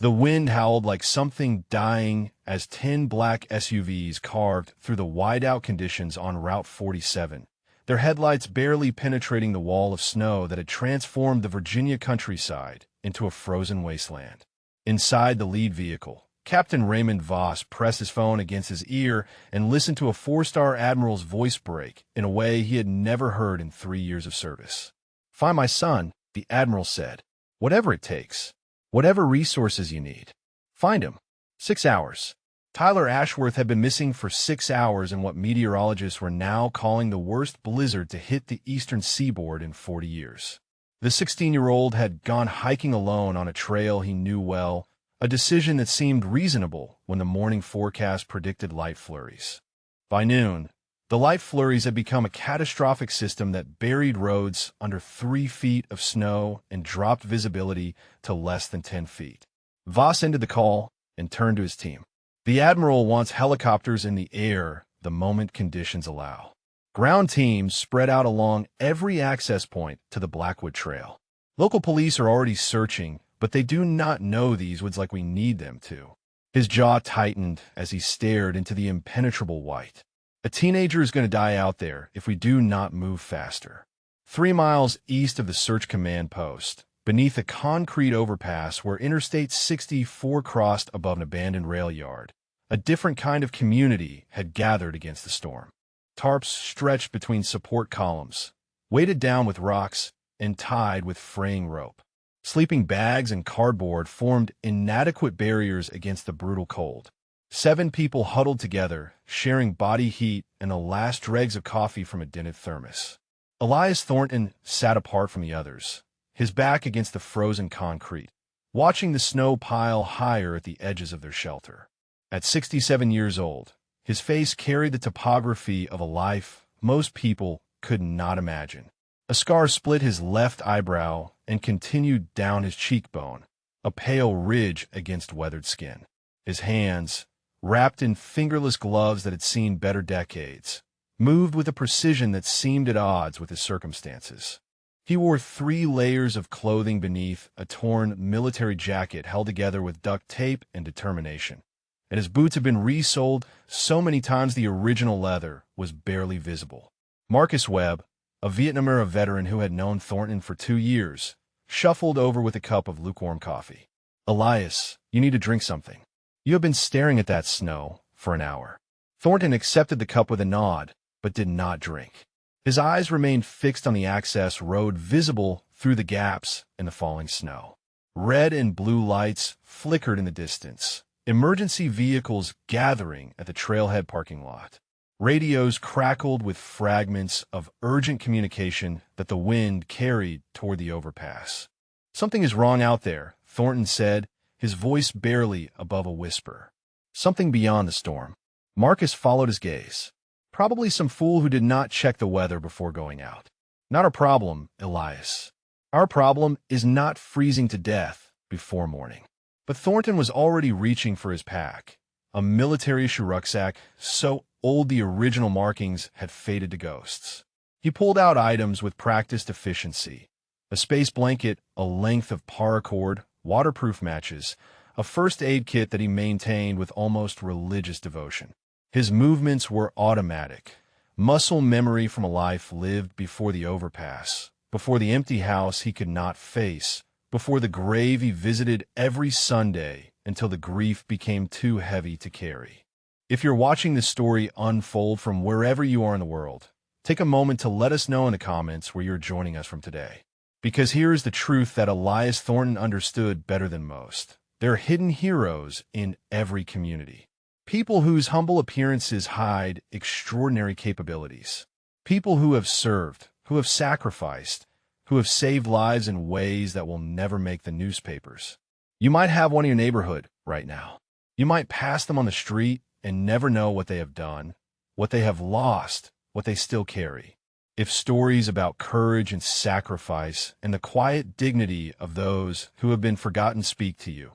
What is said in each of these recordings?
The wind howled like something dying as 10 black SUVs carved through the whiteout conditions on Route 47, their headlights barely penetrating the wall of snow that had transformed the Virginia countryside into a frozen wasteland. Inside the lead vehicle, Captain Raymond Voss pressed his phone against his ear and listened to a four-star admiral's voice break in a way he had never heard in 3 years of service. "Find my son," the admiral said. "Whatever it takes. Whatever resources you need. Find him." 6 hours. Tyler Ashworth had been missing for 6 hours in what meteorologists were now calling the worst blizzard to hit the eastern seaboard in 40 years. The 16-year-old had gone hiking alone on a trail he knew well, a decision that seemed reasonable when the morning forecast predicted light flurries. By noon, the light flurries had become a catastrophic system that buried roads under 3 feet of snow and dropped visibility to less than 10 feet. Voss ended the call and turned to his team. "The Admiral wants helicopters in the air the moment conditions allow." Ground teams spread out along every access point to the Blackwood Trail. Local police are already searching, but they do not know these woods like we need them to. His jaw tightened as he stared into the impenetrable white. A teenager is going to die out there if we do not move faster. 3 miles east of the search command post, beneath a concrete overpass where Interstate 64 crossed above an abandoned rail yard, a different kind of community had gathered against the storm. Tarps stretched between support columns, weighted down with rocks and tied with fraying rope. Sleeping bags and cardboard formed inadequate barriers against the brutal cold. 7 people huddled together, sharing body heat and the last dregs of coffee from a dented thermos. Elias Thornton sat apart from the others, his back against the frozen concrete, watching the snow pile higher at the edges of their shelter. At 67 years old, his face carried the topography of a life most people could not imagine. A scar split his left eyebrow and continued down his cheekbone, a pale ridge against weathered skin. His hands, wrapped in fingerless gloves that had seen better decades, moved with a precision that seemed at odds with his circumstances. He wore 3 layers of clothing beneath a torn military jacket held together with duct tape and determination, and his boots had been resoled so many times the original leather was barely visible. Marcus Webb, a Vietnam-era veteran who had known Thornton for 2 years, shuffled over with a cup of lukewarm coffee. "Elias, you need to drink something. You have been staring at that snow for an hour." Thornton accepted the cup with a nod, but did not drink. His eyes remained fixed on the access road visible through the gaps in the falling snow. Red and blue lights flickered in the distance, emergency vehicles gathering at the trailhead parking lot. Radios crackled with fragments of urgent communication that the wind carried toward the overpass. "Something is wrong out there," Thornton said, his voice barely above a whisper. "Something beyond the storm." Marcus followed his gaze. "Probably some fool who did not check the weather before going out." "Not our problem, Elias. Our problem is not freezing to death before morning." But Thornton was already reaching for his pack, a military-issue rucksack so old the original markings had faded to ghosts. He pulled out items with practiced efficiency: a space blanket, a length of paracord, waterproof matches, a first aid kit that he maintained with almost religious devotion. His movements were automatic, muscle memory from a life lived before the overpass, before the empty house he could not face, before the grave he visited every Sunday until the grief became too heavy to carry. If you're watching this story unfold from wherever you are in the world, take a moment to let us know in the comments where you're joining us from today. Because here is the truth that Elias Thornton understood better than most. There are hidden heroes in every community. People whose humble appearances hide extraordinary capabilities. People who have served, who have sacrificed, who have saved lives in ways that will never make the newspapers. You might have one in your neighborhood right now. You might pass them on the street and never know what they have done, what they have lost, what they still carry. If stories about courage and sacrifice and the quiet dignity of those who have been forgotten speak to you,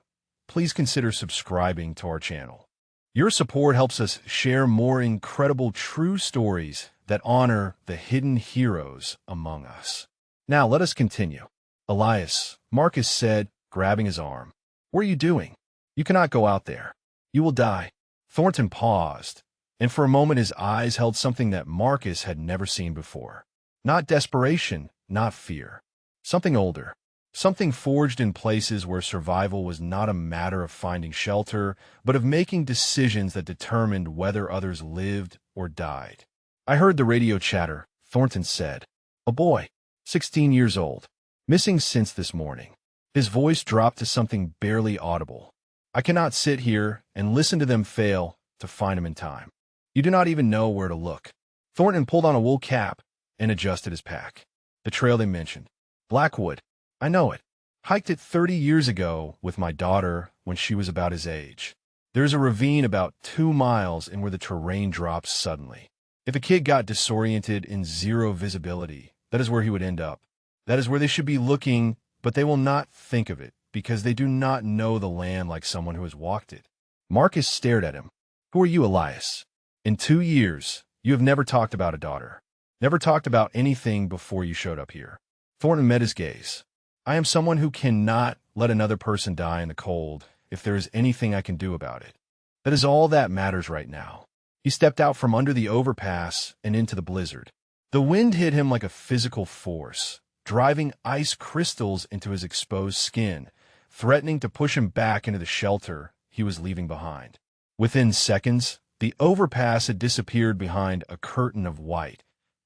please consider subscribing to our channel. Your support helps us share more incredible true stories that honor the hidden heroes among us. Now let us continue. "Elias," Marcus said, grabbing his arm. What are you doing? You cannot go out there. You will die. Thornton paused, and for a moment his eyes held something that Marcus had never seen before. Not desperation, not fear. Something older. Something forged in places where survival was not a matter of finding shelter, but of making decisions that determined whether others lived or died. I heard the radio chatter, Thornton said. A boy, 16 years old, missing since this morning. His voice dropped to something barely audible. I cannot sit here and listen to them fail to find him in time. You do not even know where to look. Thornton pulled on a wool cap and adjusted his pack. The trail they mentioned. Blackwood. I know it. Hiked it 30 years ago with my daughter when she was about his age. There's a ravine about 2 miles in where the terrain drops suddenly. If a kid got disoriented in zero visibility, that is where he would end up. That is where they should be looking, but they will not think of it because they do not know the land like someone who has walked it. Marcus stared at him. Who are you, Elias? In 2 years, you have never talked about a daughter. Never talked about anything before you showed up here. Thornton met his gaze. I am someone who cannot let another person die in the cold if there is anything I can do about it. That is all that matters right now. He stepped out from under the overpass and into the blizzard. The wind hit him like a physical force, driving ice crystals into his exposed skin, threatening to push him back into the shelter he was leaving behind. Within seconds, the overpass had disappeared behind a curtain of white,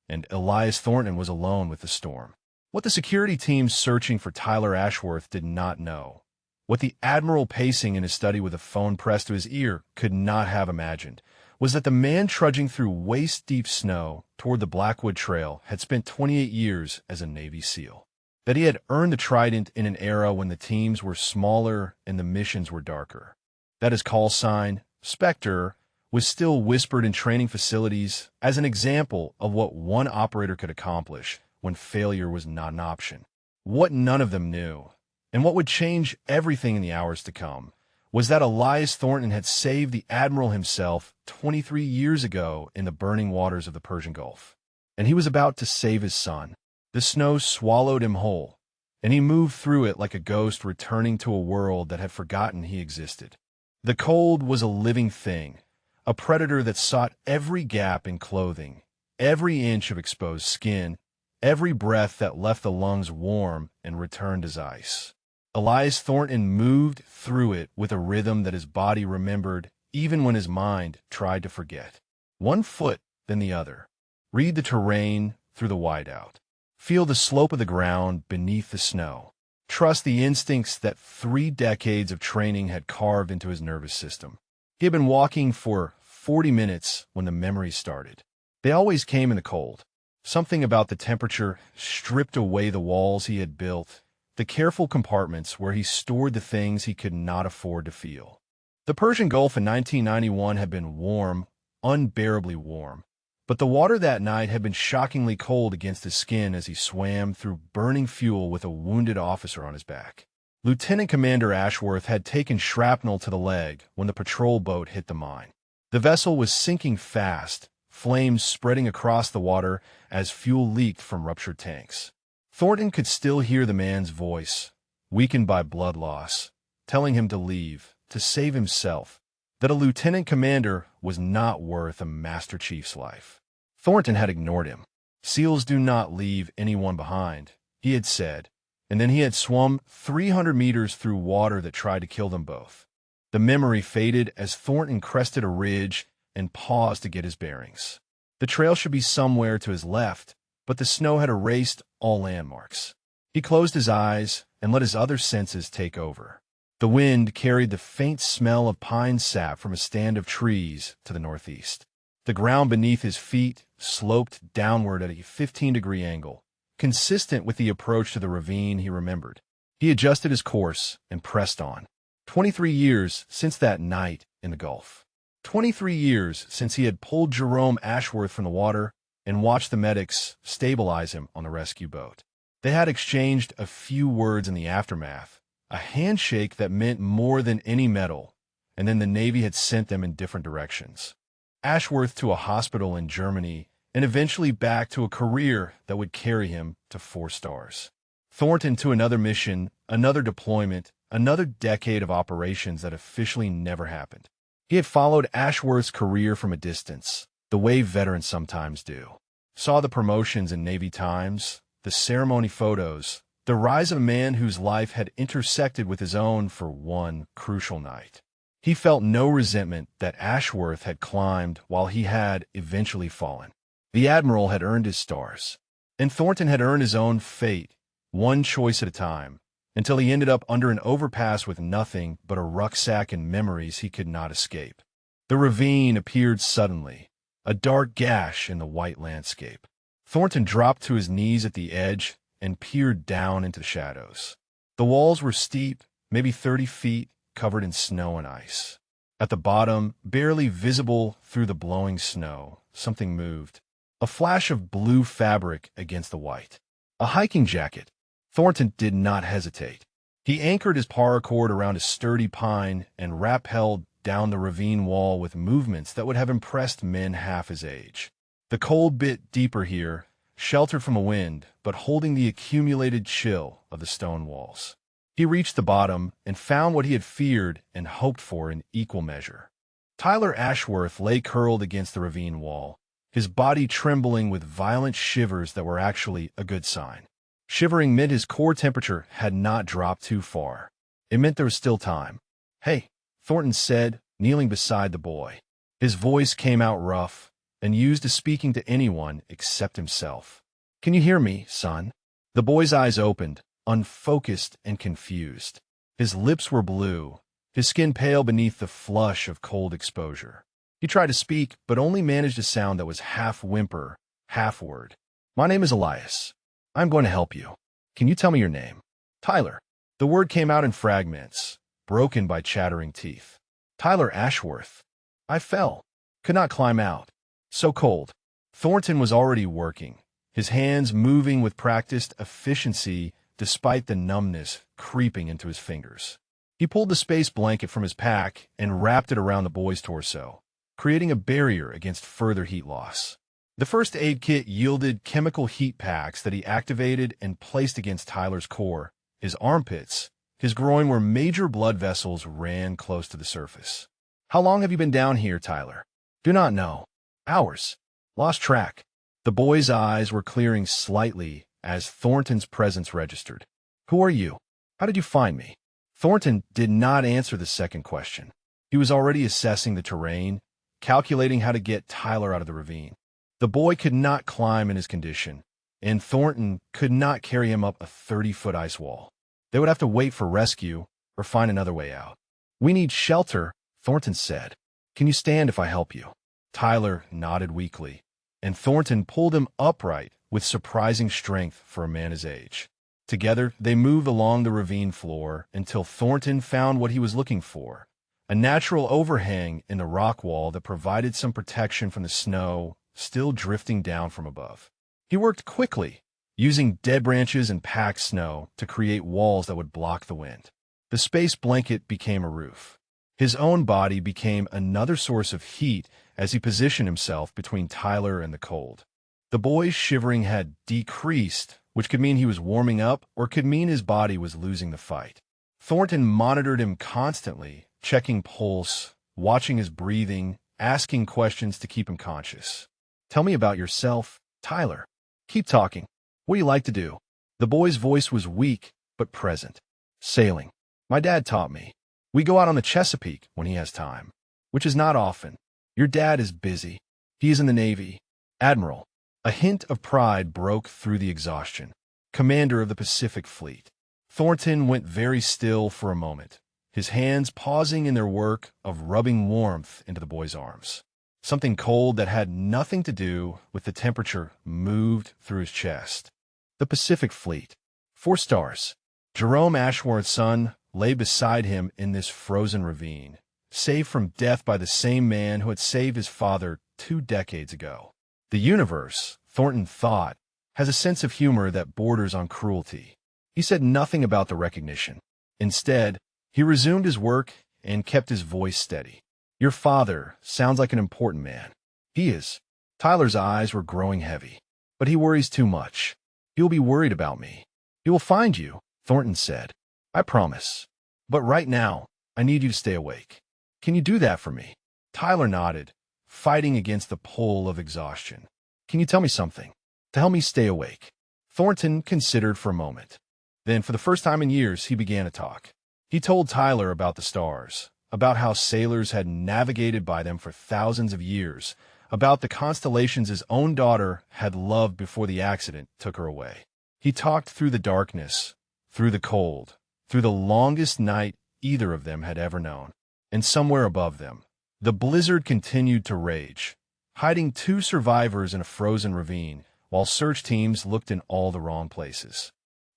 and Elias Thornton was alone with the storm. What the security team searching for Tyler Ashworth did not know, what the Admiral pacing in his study with a phone pressed to his ear could not have imagined, was that the man trudging through waist-deep snow toward the Blackwood Trail had spent 28 years as a Navy SEAL, that he had earned the Trident in an era when the teams were smaller and the missions were darker, that his call sign, Spectre, was still whispered in training facilities as an example of what one operator could accomplish when failure was not an option. What none of them knew, and what would change everything in the hours to come, was that Elias Thornton had saved the Admiral himself 23 years ago in the burning waters of the Persian Gulf. And he was about to save his son. The snow swallowed him whole, and he moved through it like a ghost returning to a world that had forgotten he existed. The cold was a living thing, a predator that sought every gap in clothing, every inch of exposed skin, every breath that left the lungs warm and returned as ice. Elias Thornton moved through it with a rhythm that his body remembered even when his mind tried to forget. One foot, then the other. Read the terrain through the whiteout. Feel the slope of the ground beneath the snow. Trust the instincts that 3 decades of training had carved into his nervous system. He had been walking for 40 minutes when the memories started. They always came in the cold. Something about the temperature stripped away the walls he had built, the careful compartments where he stored the things he could not afford to feel. The Persian Gulf in 1991 had been warm, unbearably warm, but the water that night had been shockingly cold against his skin as he swam through burning fuel with a wounded officer on his back. Lieutenant Commander Ashworth had taken shrapnel to the leg when the patrol boat hit the mine. The vessel was sinking fast, flames spreading across the water as fuel leaked from ruptured tanks. Thornton could still hear the man's voice, weakened by blood loss, telling him to leave, to save himself, that a lieutenant commander was not worth a Master Chief's life. Thornton had ignored him. SEALs do not leave anyone behind, he had said, and then he had swum 300 meters through water that tried to kill them both. The memory faded as Thornton crested a ridge and paused to get his bearings. The trail should be somewhere to his left, but the snow had erased all landmarks. He closed his eyes and let his other senses take over. The wind carried the faint smell of pine sap from a stand of trees to the northeast. The ground beneath his feet sloped downward at a 15-degree angle, consistent with the approach to the ravine he remembered. He adjusted his course and pressed on. 23 years since that night in the Gulf. 23 years since he had pulled Jerome Ashworth from the water and watched the medics stabilize him on the rescue boat. They had exchanged a few words in the aftermath, a handshake that meant more than any medal, and then the Navy had sent them in different directions. Ashworth to a hospital in Germany, and eventually back to a career that would carry him to 4 stars. Thornton to another mission, another deployment, another decade of operations that officially never happened. He had followed Ashworth's career from a distance, the way veterans sometimes do. Saw the promotions in Navy Times, the ceremony photos, the rise of a man whose life had intersected with his own for one crucial night. He felt no resentment that Ashworth had climbed while he had eventually fallen. The Admiral had earned his stars, and Thornton had earned his own fate, one choice at a time, until he ended up under an overpass with nothing but a rucksack and memories he could not escape. The ravine appeared suddenly, a dark gash in the white landscape. Thornton dropped to his knees at the edge and peered down into the shadows. The walls were steep, maybe 30 feet, covered in snow and ice. At the bottom, barely visible through the blowing snow, something moved. A flash of blue fabric against the white. A hiking jacket. Thornton did not hesitate. He anchored his paracord around a sturdy pine and rappelled down the ravine wall with movements that would have impressed men half his age. The cold bit deeper here, sheltered from a wind, but holding the accumulated chill of the stone walls. He reached the bottom and found what he had feared and hoped for in equal measure. Tyler Ashworth lay curled against the ravine wall, his body trembling with violent shivers that were actually a good sign. Shivering meant his core temperature had not dropped too far. It meant there was still time. "Hey," Thornton said, kneeling beside the boy. His voice came out rough and used to speaking to anyone except himself. "Can you hear me, son?" The boy's eyes opened, unfocused and confused. His lips were blue, his skin pale beneath the flush of cold exposure. He tried to speak, but only managed a sound that was half whimper, half word. "My name is Elias. I'm going to help you. Can you tell me your name?" "Tyler." The word came out in fragments, broken by chattering teeth. "Tyler Ashworth. I fell. Could not climb out. So cold." Thornton was already working, his hands moving with practiced efficiency despite the numbness creeping into his fingers. He pulled the space blanket from his pack and wrapped it around the boy's torso, creating a barrier against further heat loss. The first aid kit yielded chemical heat packs that he activated and placed against Tyler's core, his armpits, his groin where major blood vessels ran close to the surface. "How long have you been down here, Tyler?" "Do not know. Hours. Lost track." The boy's eyes were clearing slightly as Thornton's presence registered. "Who are you? How did you find me?" Thornton did not answer the second question. He was already assessing the terrain, calculating how to get Tyler out of the ravine. The boy could not climb in his condition, and Thornton could not carry him up a 30-foot ice wall. They would have to wait for rescue or find another way out. "We need shelter," Thornton said. "Can you stand if I help you?" Tyler nodded weakly, and Thornton pulled him upright with surprising strength for a man his age. Together, they moved along the ravine floor until Thornton found what he was looking for, a natural overhang in the rock wall that provided some protection from the snow still drifting down from above. He worked quickly, using dead branches and packed snow to create walls that would block the wind. The space blanket became a roof. His own body became another source of heat as he positioned himself between Tyler and the cold. The boy's shivering had decreased, which could mean he was warming up or could mean his body was losing the fight. Thornton monitored him constantly, checking pulse, watching his breathing, asking questions to keep him conscious. "Tell me about yourself, Tyler. Keep talking. What do you like to do?" The boy's voice was weak, but present. "Sailing. My dad taught me. We go out on the Chesapeake when he has time, which is not often. Your dad is busy. He is in the Navy. Admiral." A hint of pride broke through the exhaustion. "Commander of the Pacific Fleet." Thornton went very still for a moment, his hands pausing in their work of rubbing warmth into the boy's arms. Something cold that had nothing to do with the temperature moved through his chest. The Pacific Fleet. 4 stars. Jerome Ashworth's son lay beside him in this frozen ravine, saved from death by the same man who had saved his father 2 decades ago. The universe, Thornton thought, has a sense of humor that borders on cruelty. He said nothing about the recognition. Instead, he resumed his work and kept his voice steady. "Your father sounds like an important man." "He is." Tyler's eyes were growing heavy. "But he worries too much. He will be worried about me." "He will find you," Thornton said. "I promise." But right now, I need you to stay awake. Can you do that for me? Tyler nodded, fighting against the pull of exhaustion. Can you tell me something to help me stay awake? Thornton considered for a moment. Then, for the first time in years, he began to talk. He told Tyler about the stars, about how sailors had navigated by them for thousands of years, about the constellations his own daughter had loved before the accident took her away. He talked through the darkness, through the cold, through the longest night either of them had ever known. And somewhere above them, the blizzard continued to rage, hiding 2 survivors in a frozen ravine, while search teams looked in all the wrong places.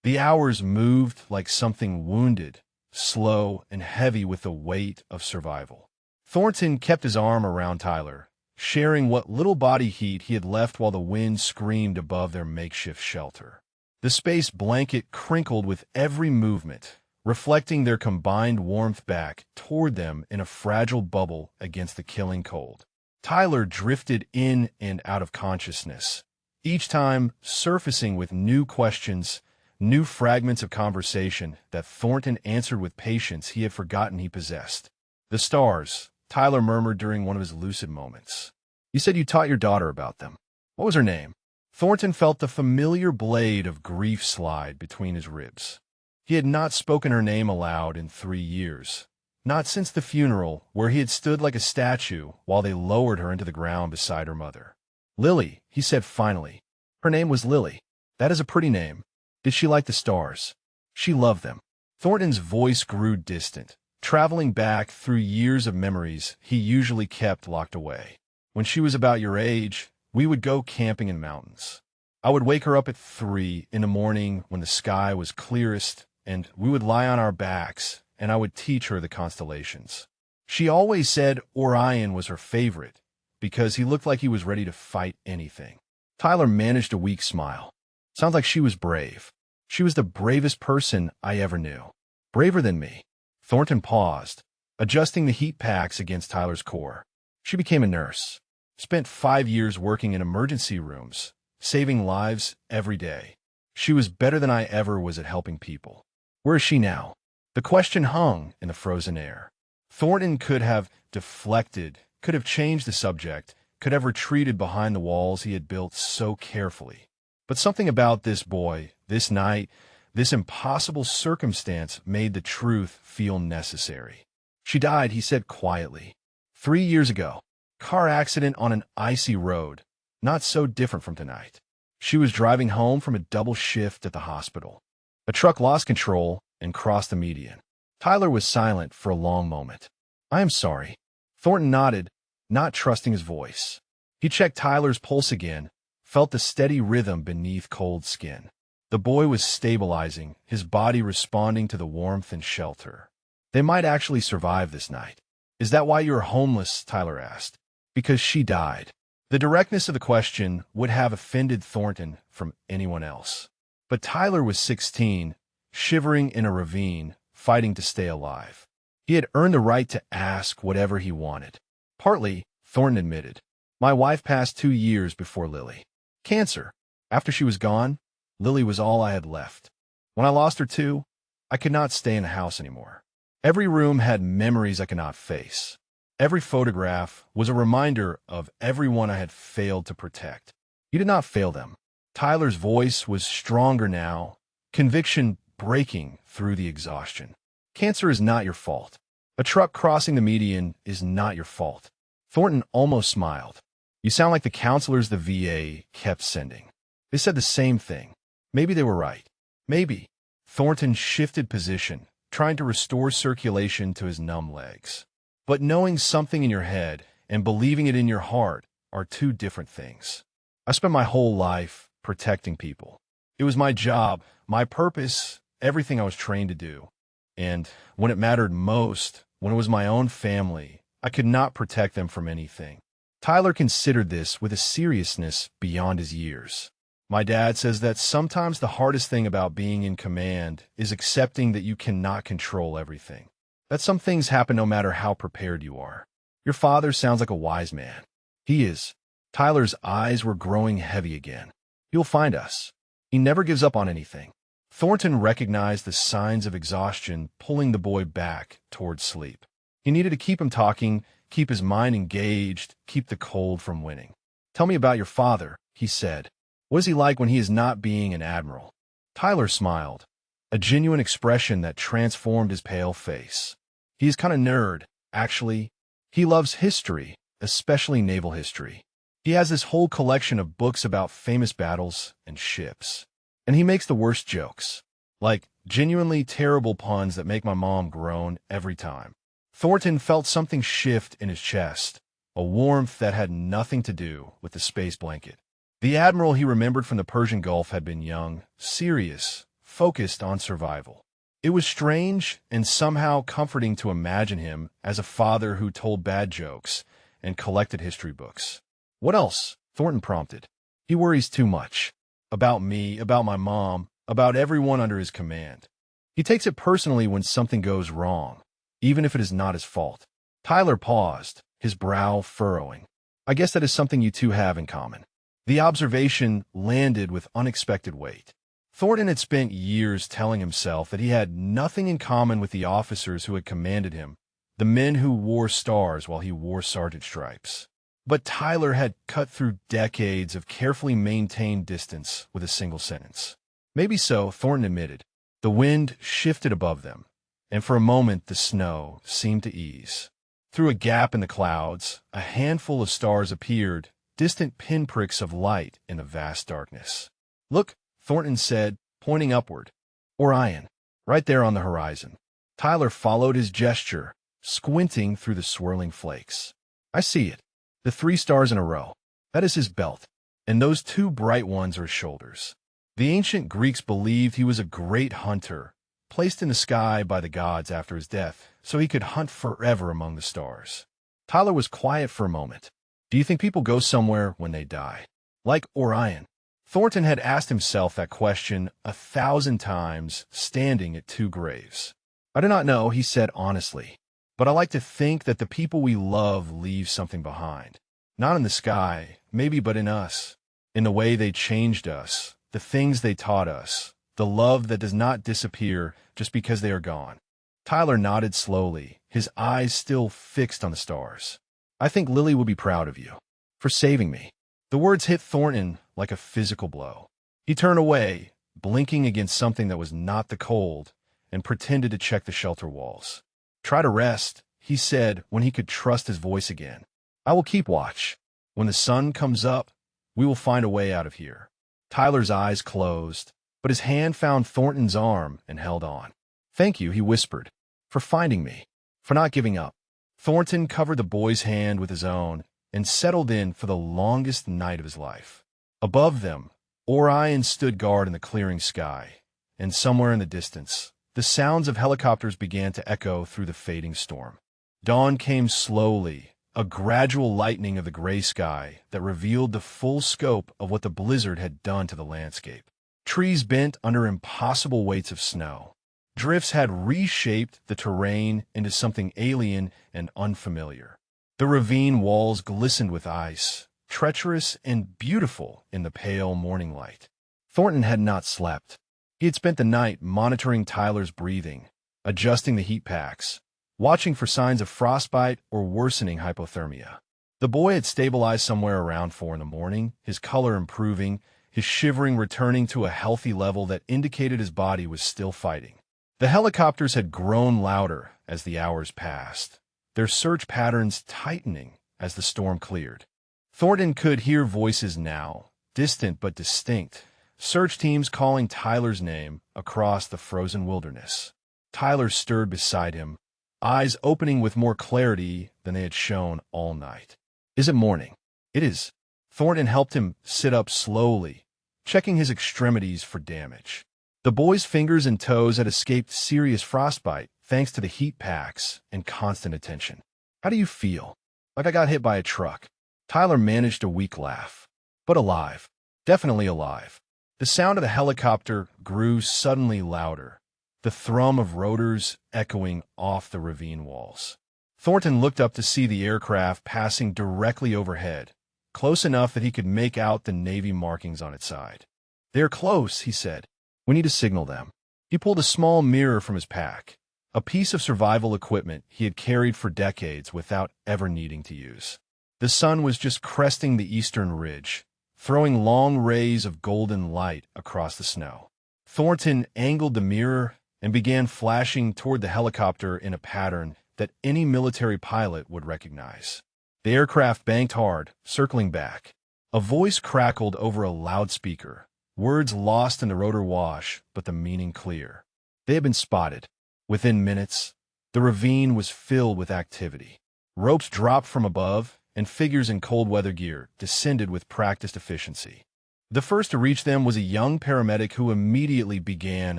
The hours moved like something wounded, slow and heavy with the weight of survival. Thornton kept his arm around Tyler, sharing what little body heat he had left while the wind screamed above their makeshift shelter. The space blanket crinkled with every movement, reflecting their combined warmth back toward them in a fragile bubble against the killing cold. Tyler drifted in and out of consciousness, each time surfacing with new questions, new fragments of conversation that Thornton answered with patience he had forgotten he possessed. The stars, Tyler murmured during one of his lucid moments. You said you taught your daughter about them. What was her name? Thornton felt the familiar blade of grief slide between his ribs. He had not spoken her name aloud in 3 years, not since the funeral where he had stood like a statue while they lowered her into the ground beside her mother. Lily, he said finally. Her name was Lily. That is a pretty name. Did she like the stars? She loved them. Thornton's voice grew distant, traveling back through years of memories he usually kept locked away. When she was about your age, we would go camping in mountains. I would wake her up at 3 in the morning when the sky was clearest, and we would lie on our backs, and I would teach her the constellations. She always said Orion was her favorite, because he looked like he was ready to fight anything. Tyler managed a weak smile. Sounds like she was brave. She was the bravest person I ever knew. Braver than me. Thornton paused, adjusting the heat packs against Tyler's core. She became a nurse. Spent 5 years working in emergency rooms, saving lives every day. She was better than I ever was at helping people. Where is she now? The question hung in the frozen air. Thornton could have deflected, could have changed the subject, could have retreated behind the walls he had built so carefully. But something about this boy, this night, this impossible circumstance made the truth feel necessary. She died, he said quietly. 3 years ago. Car accident on an icy road, not so different from tonight. She was driving home from a double shift at the hospital. A truck lost control and crossed the median. Tyler was silent for a long moment. I am sorry. Thornton nodded, not trusting his voice. He checked Tyler's pulse again, felt the steady rhythm beneath cold skin. The boy was stabilizing, his body responding to the warmth and shelter. They might actually survive this night. Is that why you are homeless? Tyler asked. Because she died. The directness of the question would have offended Thornton from anyone else. But Tyler was 16, shivering in a ravine, fighting to stay alive. He had earned the right to ask whatever he wanted. Partly, Thornton admitted. My wife passed 2 years before Lily. Cancer. After she was gone, Lily was all I had left. When I lost her too, I could not stay in the house anymore. Every room had memories I could not face. Every photograph was a reminder of everyone I had failed to protect. You did not fail them. Tyler's voice was stronger now, conviction breaking through the exhaustion. Cancer is not your fault. A truck crossing the median is not your fault. Thornton almost smiled. You sound like the counselors the VA kept sending. They said the same thing. Maybe they were right. Maybe. Thornton shifted position, trying to restore circulation to his numb legs. But knowing something in your head and believing it in your heart are 2 different things. I spent my whole life protecting people. It was my job, my purpose, everything I was trained to do. And when it mattered most, when it was my own family, I could not protect them from anything. Tyler considered this with a seriousness beyond his years. My dad says that sometimes the hardest thing about being in command is accepting that you cannot control everything. That some things happen no matter how prepared you are. Your father sounds like a wise man. He is. Tyler's eyes were growing heavy again. He'll find us. He never gives up on anything. Thornton recognized the signs of exhaustion pulling the boy back towards sleep. He needed to keep him talking, keep his mind engaged, keep the cold from winning. "Tell me about your father," he said. "What is he like when he is not being an admiral?" Tyler smiled, a genuine expression that transformed his pale face. "He's kind of nerd, actually. He loves history, especially naval history. He has this whole collection of books about famous battles and ships. And he makes the worst jokes, like genuinely terrible puns that make my mom groan every time." Thornton felt something shift in his chest, a warmth that had nothing to do with the space blanket. The admiral he remembered from the Persian Gulf had been young, serious, focused on survival. It was strange and somehow comforting to imagine him as a father who told bad jokes and collected history books. "What else?" Thornton prompted. "He worries too much. About me, about my mom, about everyone under his command. He takes it personally when something goes wrong, even if it is not his fault." Tyler paused, his brow furrowing. "I guess that is something you two have in common." The observation landed with unexpected weight. Thornton had spent years telling himself that he had nothing in common with the officers who had commanded him, the men who wore stars while he wore sergeant stripes. But Tyler had cut through decades of carefully maintained distance with a single sentence. "Maybe so," Thornton admitted. The wind shifted above them, and for a moment the snow seemed to ease. Through a gap in the clouds, a handful of stars appeared, distant pinpricks of light in the vast darkness. "Look," Thornton said, pointing upward. "Orion, right there on the horizon." Tyler followed his gesture, squinting through the swirling flakes. "I see it. The 3 stars in a row. That is his belt, and those 2 bright ones are his shoulders." The ancient Greeks believed he was a great hunter, placed in the sky by the gods after his death, so he could hunt forever among the stars. Tyler was quiet for a moment. "Do you think people go somewhere when they die? Like Orion?" Thornton had asked himself that question 1,000 times, standing at 2 graves. "I do not know," he said honestly. "But I like to think that the people we love leave something behind. Not in the sky, maybe, but in us. In the way they changed us, the things they taught us, the love that does not disappear just because they are gone." Tyler nodded slowly, his eyes still fixed on the stars. "I think Lily will be proud of you. For saving me." The words hit Thornton like a physical blow. He turned away, blinking against something that was not the cold, and pretended to check the shelter walls. "Try to rest," he said when he could trust his voice again. "I will keep watch. When the sun comes up, we will find a way out of here." Tyler's eyes closed, but his hand found Thornton's arm and held on. "Thank you," he whispered, "for finding me, for not giving up." Thornton covered the boy's hand with his own and settled in for the longest night of his life. Above them, Orion stood guard in the clearing sky, and somewhere in the distance, the sounds of helicopters began to echo through the fading storm. Dawn came slowly, a gradual lightening of the gray sky that revealed the full scope of what the blizzard had done to the landscape. Trees bent under impossible weights of snow. Drifts had reshaped the terrain into something alien and unfamiliar. The ravine walls glistened with ice, treacherous and beautiful in the pale morning light. Thornton had not slept. He had spent the night monitoring Tyler's breathing, adjusting the heat packs, watching for signs of frostbite or worsening hypothermia. The boy had stabilized somewhere around 4 in the morning, his color improving, his shivering returning to a healthy level that indicated his body was still fighting. The helicopters had grown louder as the hours passed, their search patterns tightening as the storm cleared. Thornton could hear voices now, distant but distinct, search teams calling Tyler's name across the frozen wilderness. Tyler stirred beside him, eyes opening with more clarity than they had shown all night. "Is it morning?" "It is." Thornton helped him sit up slowly, checking his extremities for damage. The boy's fingers and toes had escaped serious frostbite thanks to the heat packs and constant attention. "How do you feel?" "Like I got hit by a truck." Tyler managed a weak laugh. "But alive. Definitely alive." The sound of the helicopter grew suddenly louder, the thrum of rotors echoing off the ravine walls. Thornton looked up to see the aircraft passing directly overhead, close enough that he could make out the Navy markings on its side. "They're close," he said. We need to signal them. He pulled a small mirror from his pack, a piece of survival equipment he had carried for decades without ever needing to use. The sun was just cresting the eastern ridge, throwing long rays of golden light across the snow. Thornton angled the mirror and began flashing toward the helicopter in a pattern that any military pilot would recognize. The aircraft banked hard, circling back. A voice crackled over a loudspeaker, words lost in the rotor wash, but the meaning clear. They had been spotted. Within minutes, the ravine was filled with activity. Ropes dropped from above, and figures in cold weather gear descended with practiced efficiency. The first to reach them was a young paramedic who immediately began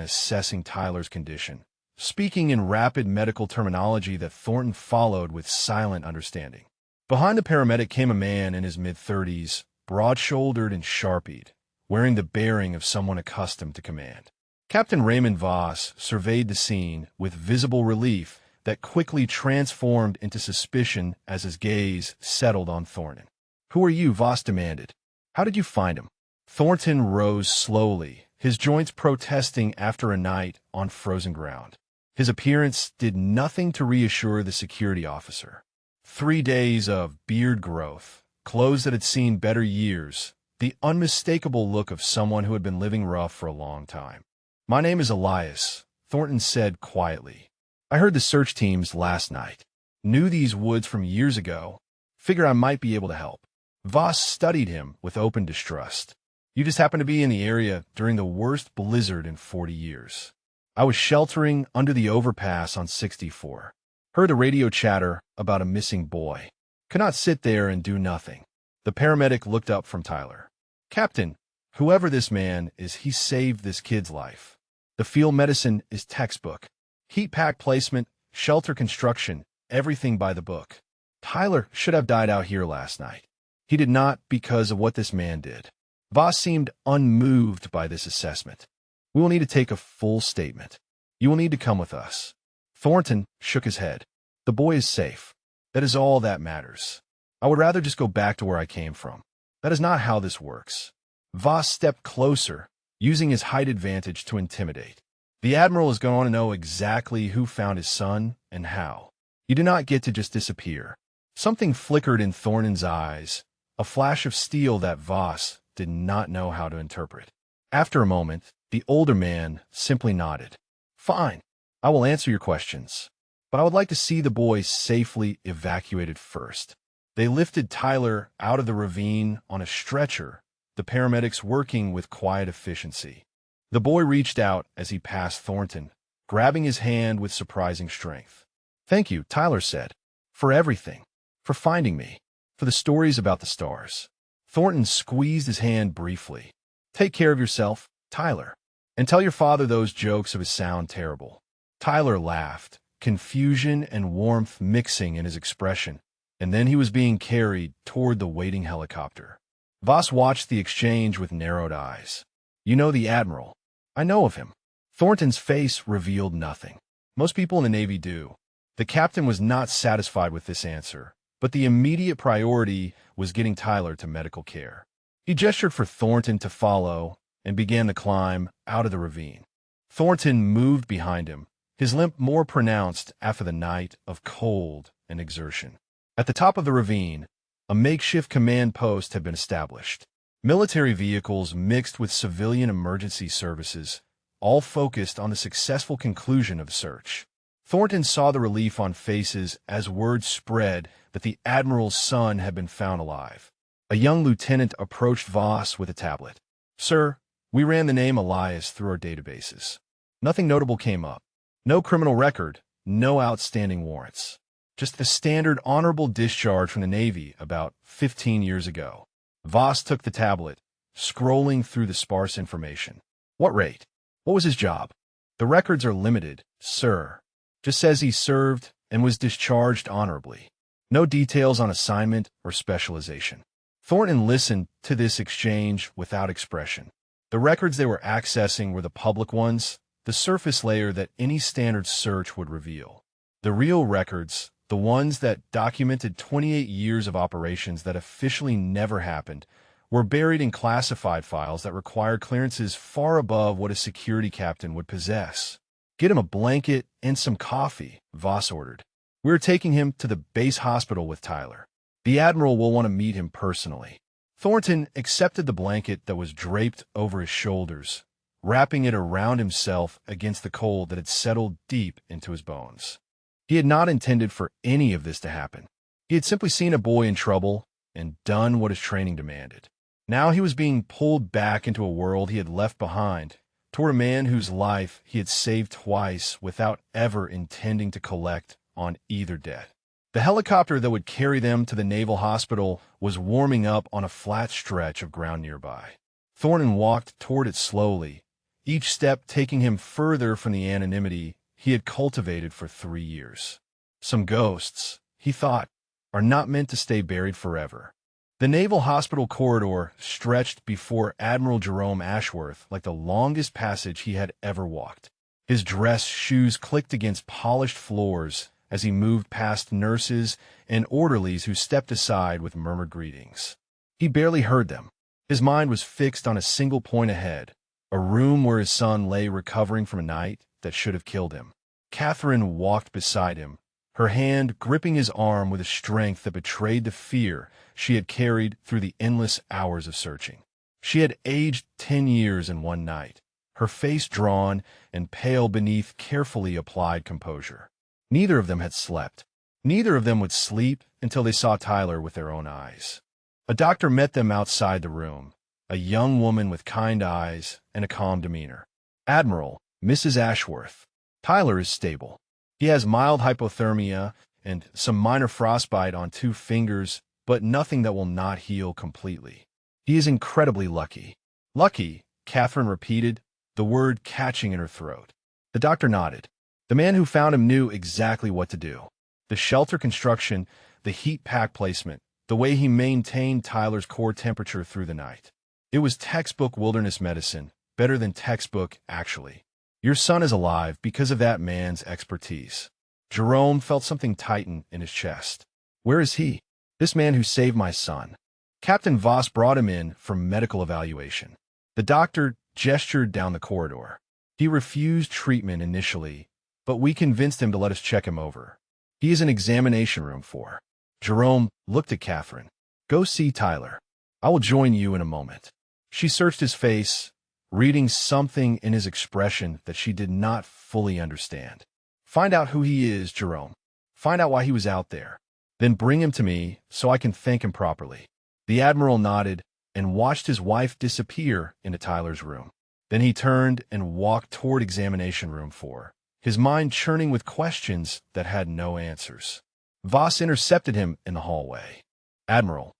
assessing Tyler's condition, speaking in rapid medical terminology that Thornton followed with silent understanding. Behind the paramedic came a man in his mid-30s, broad-shouldered and sharp-eyed, wearing the bearing of someone accustomed to command. Captain Raymond Voss surveyed the scene with visible relief that quickly transformed into suspicion as his gaze settled on Thornton. "Who are you?" Voss demanded. "How did you find him?" Thornton rose slowly, his joints protesting after a night on frozen ground. His appearance did nothing to reassure the security officer. 3 days of beard growth, clothes that had seen better years, the unmistakable look of someone who had been living rough for a long time. "My name is Elias," Thornton said quietly. "I heard the search teams last night. Knew these woods from years ago. Figure I might be able to help." Voss studied him with open distrust. "You just happened to be in the area during the worst blizzard in 40 years. I was sheltering under the overpass on 64. Heard the radio chatter about a missing boy. Could not sit there and do nothing." The paramedic looked up from Tyler. "Captain, whoever this man is, he saved this kid's life. The field medicine is textbook. Heat pack placement, shelter construction, everything by the book. Tyler should have died out here last night. He did not because of what this man did." Voss seemed unmoved by this assessment. "We will need to take a full statement. You will need to come with us." Thornton shook his head. "The boy is safe. That is all that matters. I would rather just go back to where I came from. That is not how this works." Voss stepped closer, using his height advantage to intimidate. "The Admiral is going to know exactly who found his son and how. You do not get to just disappear." Something flickered in Thornton's eyes, a flash of steel that Voss did not know how to interpret. After a moment, the older man simply nodded. "Fine, I will answer your questions, but I would like to see the boy safely evacuated first." They lifted Tyler out of the ravine on a stretcher, the paramedics working with quiet efficiency. The boy reached out as he passed Thornton, grabbing his hand with surprising strength. "Thank you," Tyler said, "for everything, for finding me, for the stories about the stars." Thornton squeezed his hand briefly. "Take care of yourself, Tyler, and tell your father those jokes of his sound terrible." Tyler laughed, confusion and warmth mixing in his expression, and then he was being carried toward the waiting helicopter. Voss watched the exchange with narrowed eyes. "You know the Admiral." "I know of him." Thornton's face revealed nothing. Most people in the Navy do. The captain was not satisfied with this answer, but the immediate priority was getting Tyler to medical care. He gestured for Thornton to follow and began the climb out of the ravine. Thornton moved behind him, his limp more pronounced after the night of cold and exertion. At the top of the ravine, a makeshift command post had been established. Military vehicles mixed with civilian emergency services, all focused on the successful conclusion of the search. Thornton saw the relief on faces as word spread that the Admiral's son had been found alive. A young lieutenant approached Voss with a tablet. "Sir, we ran the name Elias through our databases. Nothing notable came up. No criminal record, no outstanding warrants. Just the standard honorable discharge from the Navy about 15 years ago." Voss took the tablet, scrolling through the sparse information. "What rate? What was his job?" "The records are limited, sir. Just says he served and was discharged honorably. No details on assignment or specialization." Thornton listened to this exchange without expression. The records they were accessing were the public ones, the surface layer that any standard search would reveal. The real records, the ones that documented 28 years of operations that officially never happened, were buried in classified files that required clearances far above what a security captain would possess. "Get him a blanket and some coffee," Voss ordered. "We're taking him to the base hospital with Tyler. The Admiral will want to meet him personally." Thornton accepted the blanket that was draped over his shoulders, wrapping it around himself against the cold that had settled deep into his bones. He had not intended for any of this to happen. He had simply seen a boy in trouble and done what his training demanded. Now he was being pulled back into a world he had left behind, toward a man whose life he had saved twice without ever intending to collect on either debt. The helicopter that would carry them to the naval hospital was warming up on a flat stretch of ground nearby. Thornton walked toward it slowly, each step taking him further from the anonymity he had cultivated for 3 years. Some ghosts, he thought, are not meant to stay buried forever. The naval hospital corridor stretched before Admiral Jerome Ashworth like the longest passage he had ever walked. His dress shoes clicked against polished floors as he moved past nurses and orderlies who stepped aside with murmured greetings. He barely heard them. His mind was fixed on a single point ahead, a room where his son lay recovering from a night that should have killed him. Catherine walked beside him, her hand gripping his arm with a strength that betrayed the fear she had carried through the endless hours of searching. She had aged 10 years in one night, her face drawn and pale beneath carefully applied composure. Neither of them had slept. Neither of them would sleep until they saw Tyler with their own eyes. A doctor met them outside the room, a young woman with kind eyes and a calm demeanor. "Admiral, Mrs. Ashworth, Tyler is stable. He has mild hypothermia and some minor frostbite on 2 fingers, but nothing that will not heal completely. He is incredibly lucky." "Lucky," Catherine repeated, the word catching in her throat. The doctor nodded. The man who found him knew exactly what to do. The shelter construction, the heat pack placement, the way he maintained Tyler's core temperature through the night. It was textbook wilderness medicine, better than textbook, actually. "Your son is alive because of that man's expertise." Jerome felt something tighten in his chest. "Where is he? This man who saved my son?" Captain Voss brought him in for medical evaluation. The doctor gestured down the corridor. "He refused treatment initially, but we convinced him to let us check him over. He is in examination room 4. Jerome looked at Catherine. "Go see Tyler. I will join you in a moment." She searched his face, reading something in his expression that she did not fully understand. "Find out who he is, Jerome. Find out why he was out there. Then bring him to me so I can thank him properly." The Admiral nodded and watched his wife disappear into Tyler's room. Then he turned and walked toward examination room 4, his mind churning with questions that had no answers. Voss intercepted him in the hallway. "Admiral,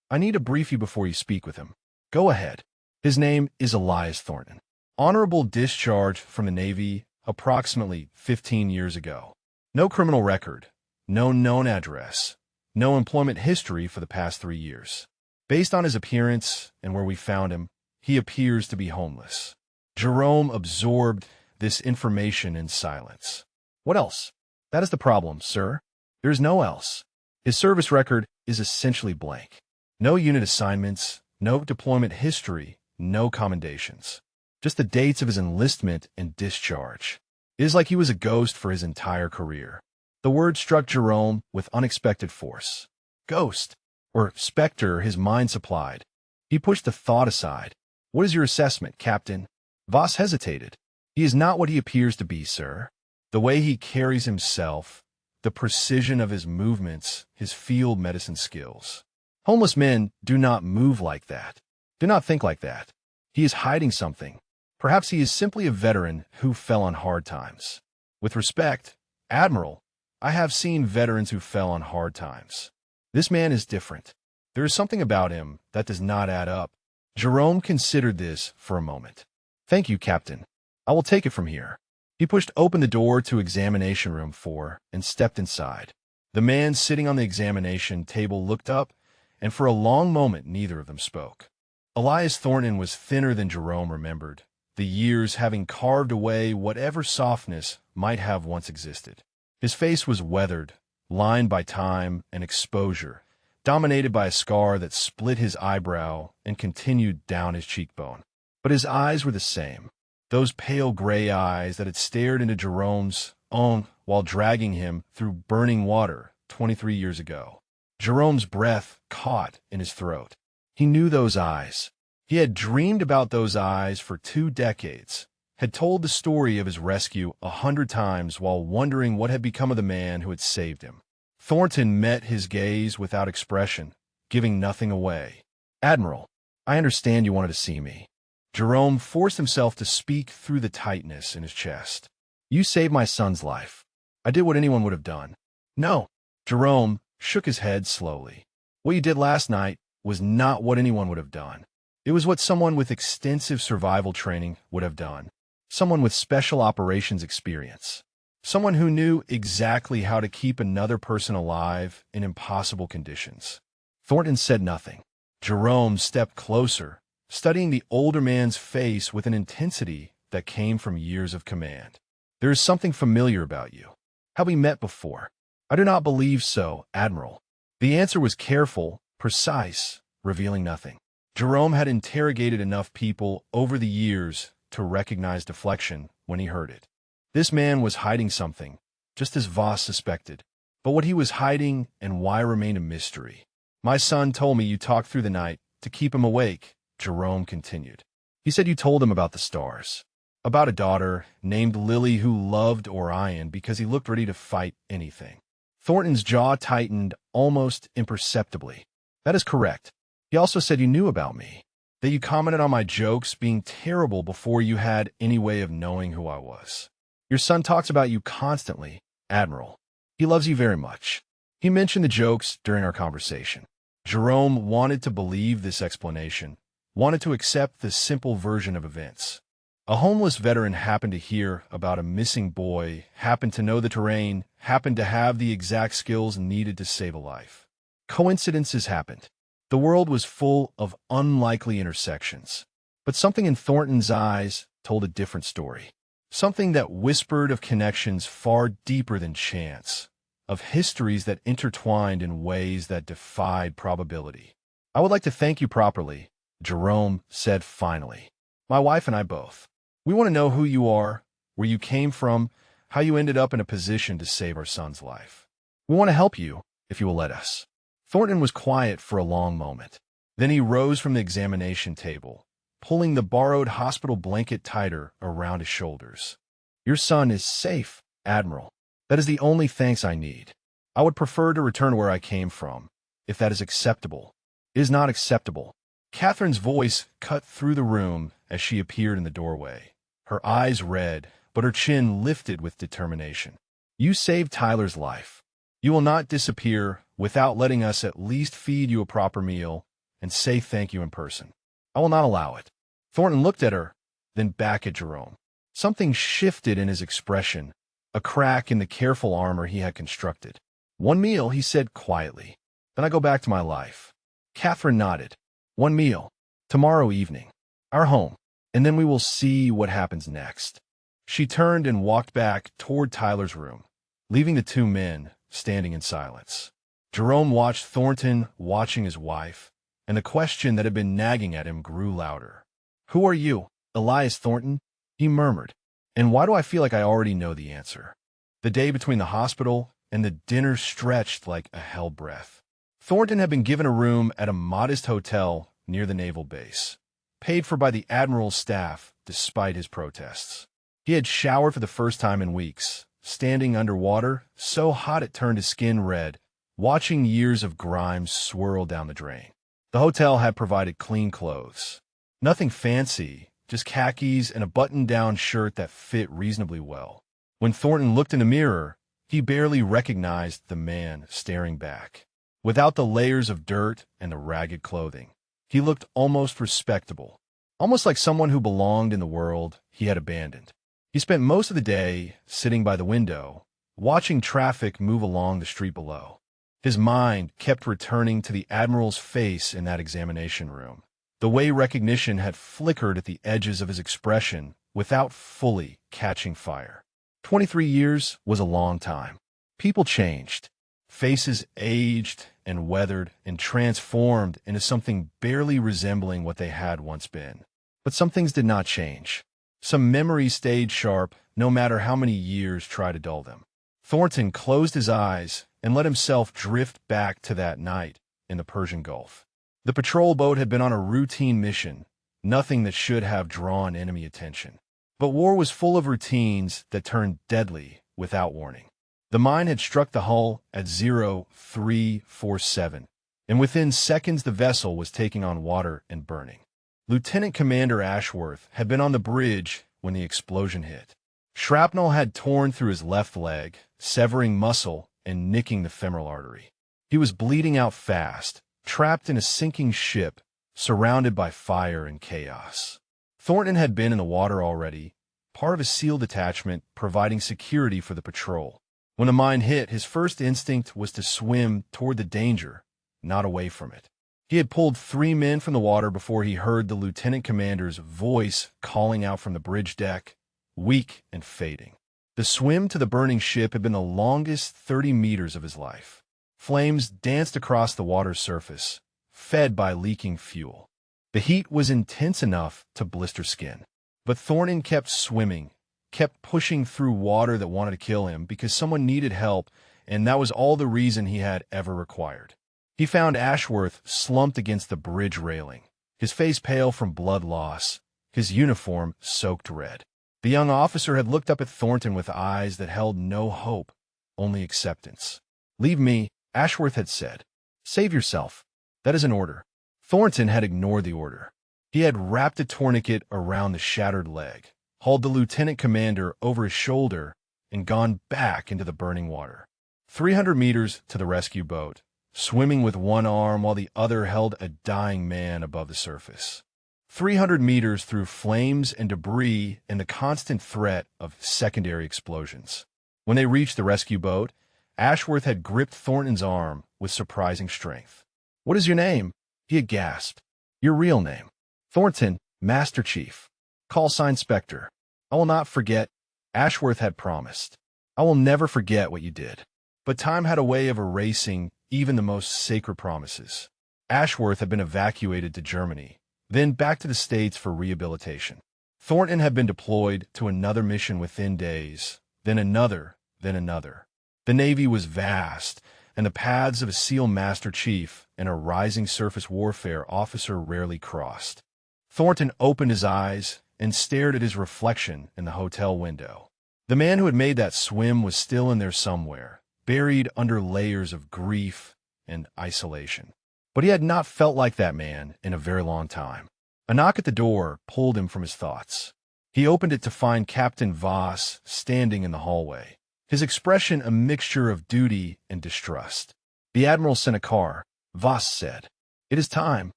I need to brief you before you speak with him." "Go ahead." "His name is Elias Thornton. Honorable discharge from the Navy approximately 15 years ago. No criminal record, no known address, no employment history for the past 3 years. Based on his appearance and where we found him, he appears to be homeless." Jerome absorbed this information in silence. "What else?" "That is the problem, sir. There is no else. His service record is essentially blank. No unit assignments, no deployment history, no commendations. Just the dates of his enlistment and discharge. It is like he was a ghost for his entire career." The word struck Jerome with unexpected force. Ghost, or specter, his mind supplied. He pushed the thought aside. "What is your assessment, Captain?" Voss hesitated. "He is not what he appears to be, sir. The way he carries himself, the precision of his movements, his field medicine skills. Homeless men do not move like that, do not think like that. He is hiding something. Perhaps he is simply a veteran who fell on hard times. With respect, Admiral, I have seen veterans who fell on hard times. This man is different. There is something about him that does not add up." Jerome considered this for a moment. "Thank you, Captain. I will take it from here." He pushed open the door to examination room 4 and stepped inside. The man sitting on the examination table looked up, and for a long moment neither of them spoke. Elias Thornton was thinner than Jerome remembered, the years having carved away whatever softness might have once existed. His face was weathered, lined by time and exposure, dominated by a scar that split his eyebrow and continued down his cheekbone. But his eyes were the same, those pale gray eyes that had stared into Jerome's own while dragging him through burning water 23 years ago. Jerome's breath caught in his throat. He knew those eyes. He had dreamed about those eyes for 2 decades, had told the story of his rescue 100 times while wondering what had become of the man who had saved him. Thornton met his gaze without expression, giving nothing away. "Admiral, I understand you wanted to see me." Jerome forced himself to speak through the tightness in his chest. "You saved my son's life. I did what anyone would have done." "No." Jerome shook his head slowly. "What you did last night was not what anyone would have done. It was what someone with extensive survival training would have done. Someone with special operations experience. Someone who knew exactly how to keep another person alive in impossible conditions." Thornton said nothing. Jerome stepped closer, studying the older man's face with an intensity that came from years of command. "There is something familiar about you. Have we met before?" "I do not believe so, Admiral." The answer was careful, precise, revealing nothing. Jerome had interrogated enough people over the years to recognize deflection when he heard it. This man was hiding something, just as Voss suspected. But what he was hiding and why remained a mystery. "My son told me you talked through the night to keep him awake," Jerome continued. "He said you told him about the stars, about a daughter named Lily who loved Orion because he looked ready to fight anything." Thornton's jaw tightened almost imperceptibly. "That is correct. He also said you knew about me, that you commented on my jokes being terrible before you had any way of knowing who I was. Your son talks about you constantly, Admiral. He loves you very much." He mentioned the jokes during our conversation. Jerome wanted to believe this explanation, wanted to accept the simple version of events. A homeless veteran happened to hear about a missing boy, happened to know the terrain, happened to have the exact skills needed to save a life. Coincidences happened. The world was full of unlikely intersections. But something in Thornton's eyes told a different story. Something that whispered of connections far deeper than chance, of histories that intertwined in ways that defied probability. "I would like to thank you properly," Jerome said finally. "My wife and I both. We want to know who you are, where you came from, how you ended up in a position to save our son's life. We want to help you, if you will let us." Thornton was quiet for a long moment. Then he rose from the examination table, pulling the borrowed hospital blanket tighter around his shoulders. "Your son is safe, Admiral. That is the only thanks I need. I would prefer to return where I came from, if that is acceptable." "It is not acceptable." Catherine's voice cut through the room as she appeared in the doorway, her eyes red, but her chin lifted with determination. "You saved Tyler's life. You will not disappear without letting us at least feed you a proper meal and say thank you in person. I will not allow it." Thornton looked at her, then back at Jerome. Something shifted in his expression, a crack in the careful armor he had constructed. "One meal," he said quietly. "Then I go back to my life." Catherine nodded. "One meal. Tomorrow evening. Our home. And then we will see what happens next." She turned and walked back toward Tyler's room, leaving the 2 men standing in silence. Jerome watched Thornton watching his wife, and the question that had been nagging at him grew louder. "Who are you, Elias Thornton?" he murmured. "And why do I feel like I already know the answer?" The day between the hospital and the dinner stretched like a hell breath. Thornton had been given a room at a modest hotel near the naval base, paid for by the Admiral's staff despite his protests. He had showered for the first time in weeks, standing underwater, so hot it turned his skin red, watching years of grime swirl down the drain. The hotel had provided clean clothes. Nothing fancy, just khakis and a button-down shirt that fit reasonably well. When Thornton looked in the mirror, he barely recognized the man staring back. Without the layers of dirt and the ragged clothing, he looked almost respectable, almost like someone who belonged in the world he had abandoned. He spent most of the day sitting by the window, watching traffic move along the street below. His mind kept returning to the Admiral's face in that examination room, the way recognition had flickered at the edges of his expression without fully catching fire. 23 years was a long time. People changed. faces aged and weathered and transformed into something barely resembling what they had once been. But some things did not change. Some memories stayed sharp, no matter how many years tried to dull them. Thornton closed his eyes and let himself drift back to that night in the Persian Gulf. The patrol boat had been on a routine mission, nothing that should have drawn enemy attention. But war was full of routines that turned deadly without warning. The mine had struck the hull at 0347, and within seconds the vessel was taking on water and burning. Lieutenant Commander Ashworth had been on the bridge when the explosion hit. Shrapnel had torn through his left leg, severing muscle and nicking the femoral artery. He was bleeding out fast, trapped in a sinking ship, surrounded by fire and chaos. Thornton had been in the water already, part of a SEAL detachment providing security for the patrol. When the mine hit, his first instinct was to swim toward the danger, not away from it. He had pulled 3 men from the water before he heard the lieutenant commander's voice calling out from the bridge deck, weak and fading. The swim to the burning ship had been the longest 30 meters of his life. Flames danced across the water's surface, fed by leaking fuel. The heat was intense enough to blister skin. But Thornton kept swimming, kept pushing through water that wanted to kill him because someone needed help, and that was all the reason he had ever required. He found Ashworth slumped against the bridge railing, his face pale from blood loss, his uniform soaked red. The young officer had looked up at Thornton with eyes that held no hope, only acceptance. "Leave me," Ashworth had said. "Save yourself. That is an order." Thornton had ignored the order. He had wrapped a tourniquet around the shattered leg, hauled the lieutenant commander over his shoulder, and gone back into the burning water. 300 meters to the rescue boat, swimming with one arm while the other held a dying man above the surface. 300 meters through flames and debris and the constant threat of secondary explosions. When they reached the rescue boat, Ashworth had gripped Thornton's arm with surprising strength. "What is your name?" he had gasped. "Your real name." "Thornton, Master Chief. Call sign Spectre." "I will not forget," Ashworth had promised. "I will never forget what you did." But time had a way of erasing even the most sacred promises. Ashworth had been evacuated to Germany, then back to the States for rehabilitation. Thornton had been deployed to another mission within days, then another, then another. The Navy was vast, and the paths of a SEAL Master Chief and a rising surface warfare officer rarely crossed. Thornton opened his eyes and stared at his reflection in the hotel window. The man who had made that swim was still in there somewhere, buried under layers of grief and isolation. But he had not felt like that man in a very long time. A knock at the door pulled him from his thoughts. He opened it to find Captain Voss standing in the hallway, his expression a mixture of duty and distrust. "The Admiral sent a car," Voss said. "It is time."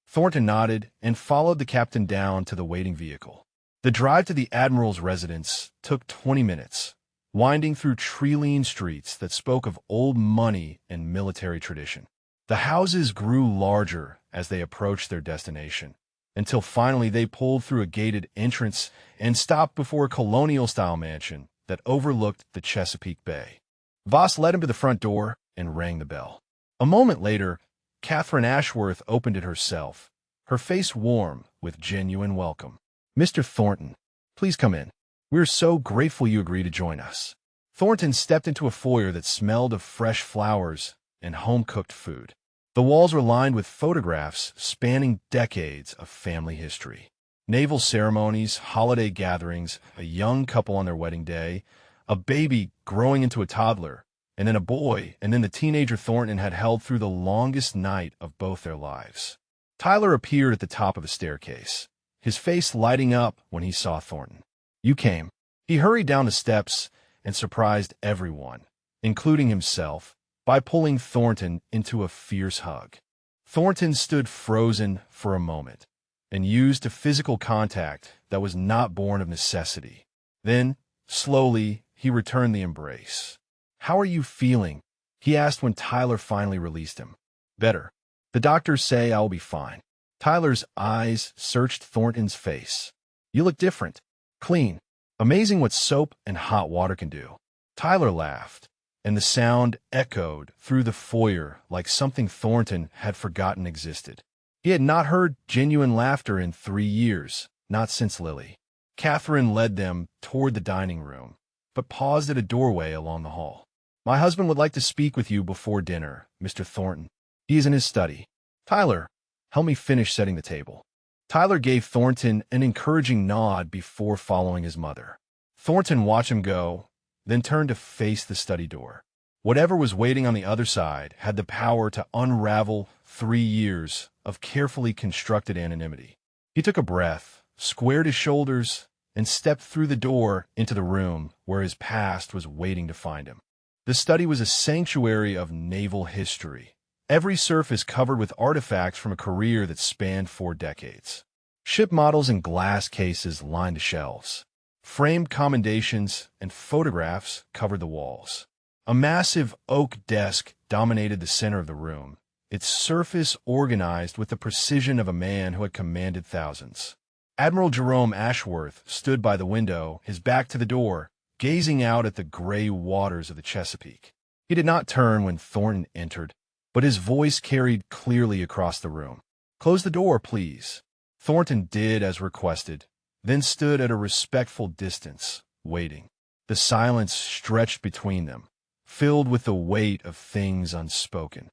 Thornton nodded and followed the captain down to the waiting vehicle. The drive to the Admiral's residence took 20 minutes, winding through tree-lean streets that spoke of old money and military tradition. The houses grew larger as they approached their destination, until finally they pulled through a gated entrance and stopped before a colonial-style mansion that overlooked the Chesapeake Bay. Voss led him to the front door and rang the bell. A moment later, Catherine Ashworth opened it herself, her face warm with genuine welcome. "Mr. Thornton, please come in. We're so grateful you agreed to join us." Thornton stepped into a foyer that smelled of fresh flowers and home-cooked food. The walls were lined with photographs spanning decades of family history. Naval ceremonies, holiday gatherings, a young couple on their wedding day, a baby growing into a toddler, and then a boy, and then the teenager Thornton had held through the longest night of both their lives. Tyler appeared at the top of the staircase, his face lighting up when he saw Thornton. "You came." He hurried down the steps and surprised everyone, including himself, by pulling Thornton into a fierce hug. Thornton stood frozen for a moment and used a physical contact that was not born of necessity. Then, slowly, he returned the embrace. "How are you feeling?" he asked when Tyler finally released him. "Better. The doctors say I will be fine." Tyler's eyes searched Thornton's face. "You look different. Clean. Amazing what soap and hot water can do." Tyler laughed. and the sound echoed through the foyer like something Thornton had forgotten existed. He had not heard genuine laughter in 3 years, not since Lily. Catherine led them toward the dining room, but paused at a doorway along the hall. "My husband would like to speak with you before dinner, Mr. Thornton. He is in his study. Tyler, help me finish setting the table." Tyler gave Thornton an encouraging nod before following his mother. Thornton watched him go, then turned to face the study door. Whatever was waiting on the other side had the power to unravel 3 years of carefully constructed anonymity. He took a breath, squared his shoulders, and stepped through the door into the room where his past was waiting to find him. The study was a sanctuary of naval history. Every surface covered with artifacts from a career that spanned 4 decades. Ship models and glass cases lined the shelves. Framed commendations and photographs covered the walls. A massive oak desk dominated the center of the room, its surface organized with the precision of a man who had commanded thousands. Admiral Jerome Ashworth stood by the window, his back to the door, gazing out at the gray waters of the Chesapeake. He did not turn when Thornton entered, but his voice carried clearly across the room. "Close the door, please." Thornton did as requested, then stood at a respectful distance, waiting. The silence stretched between them, filled with the weight of things unspoken.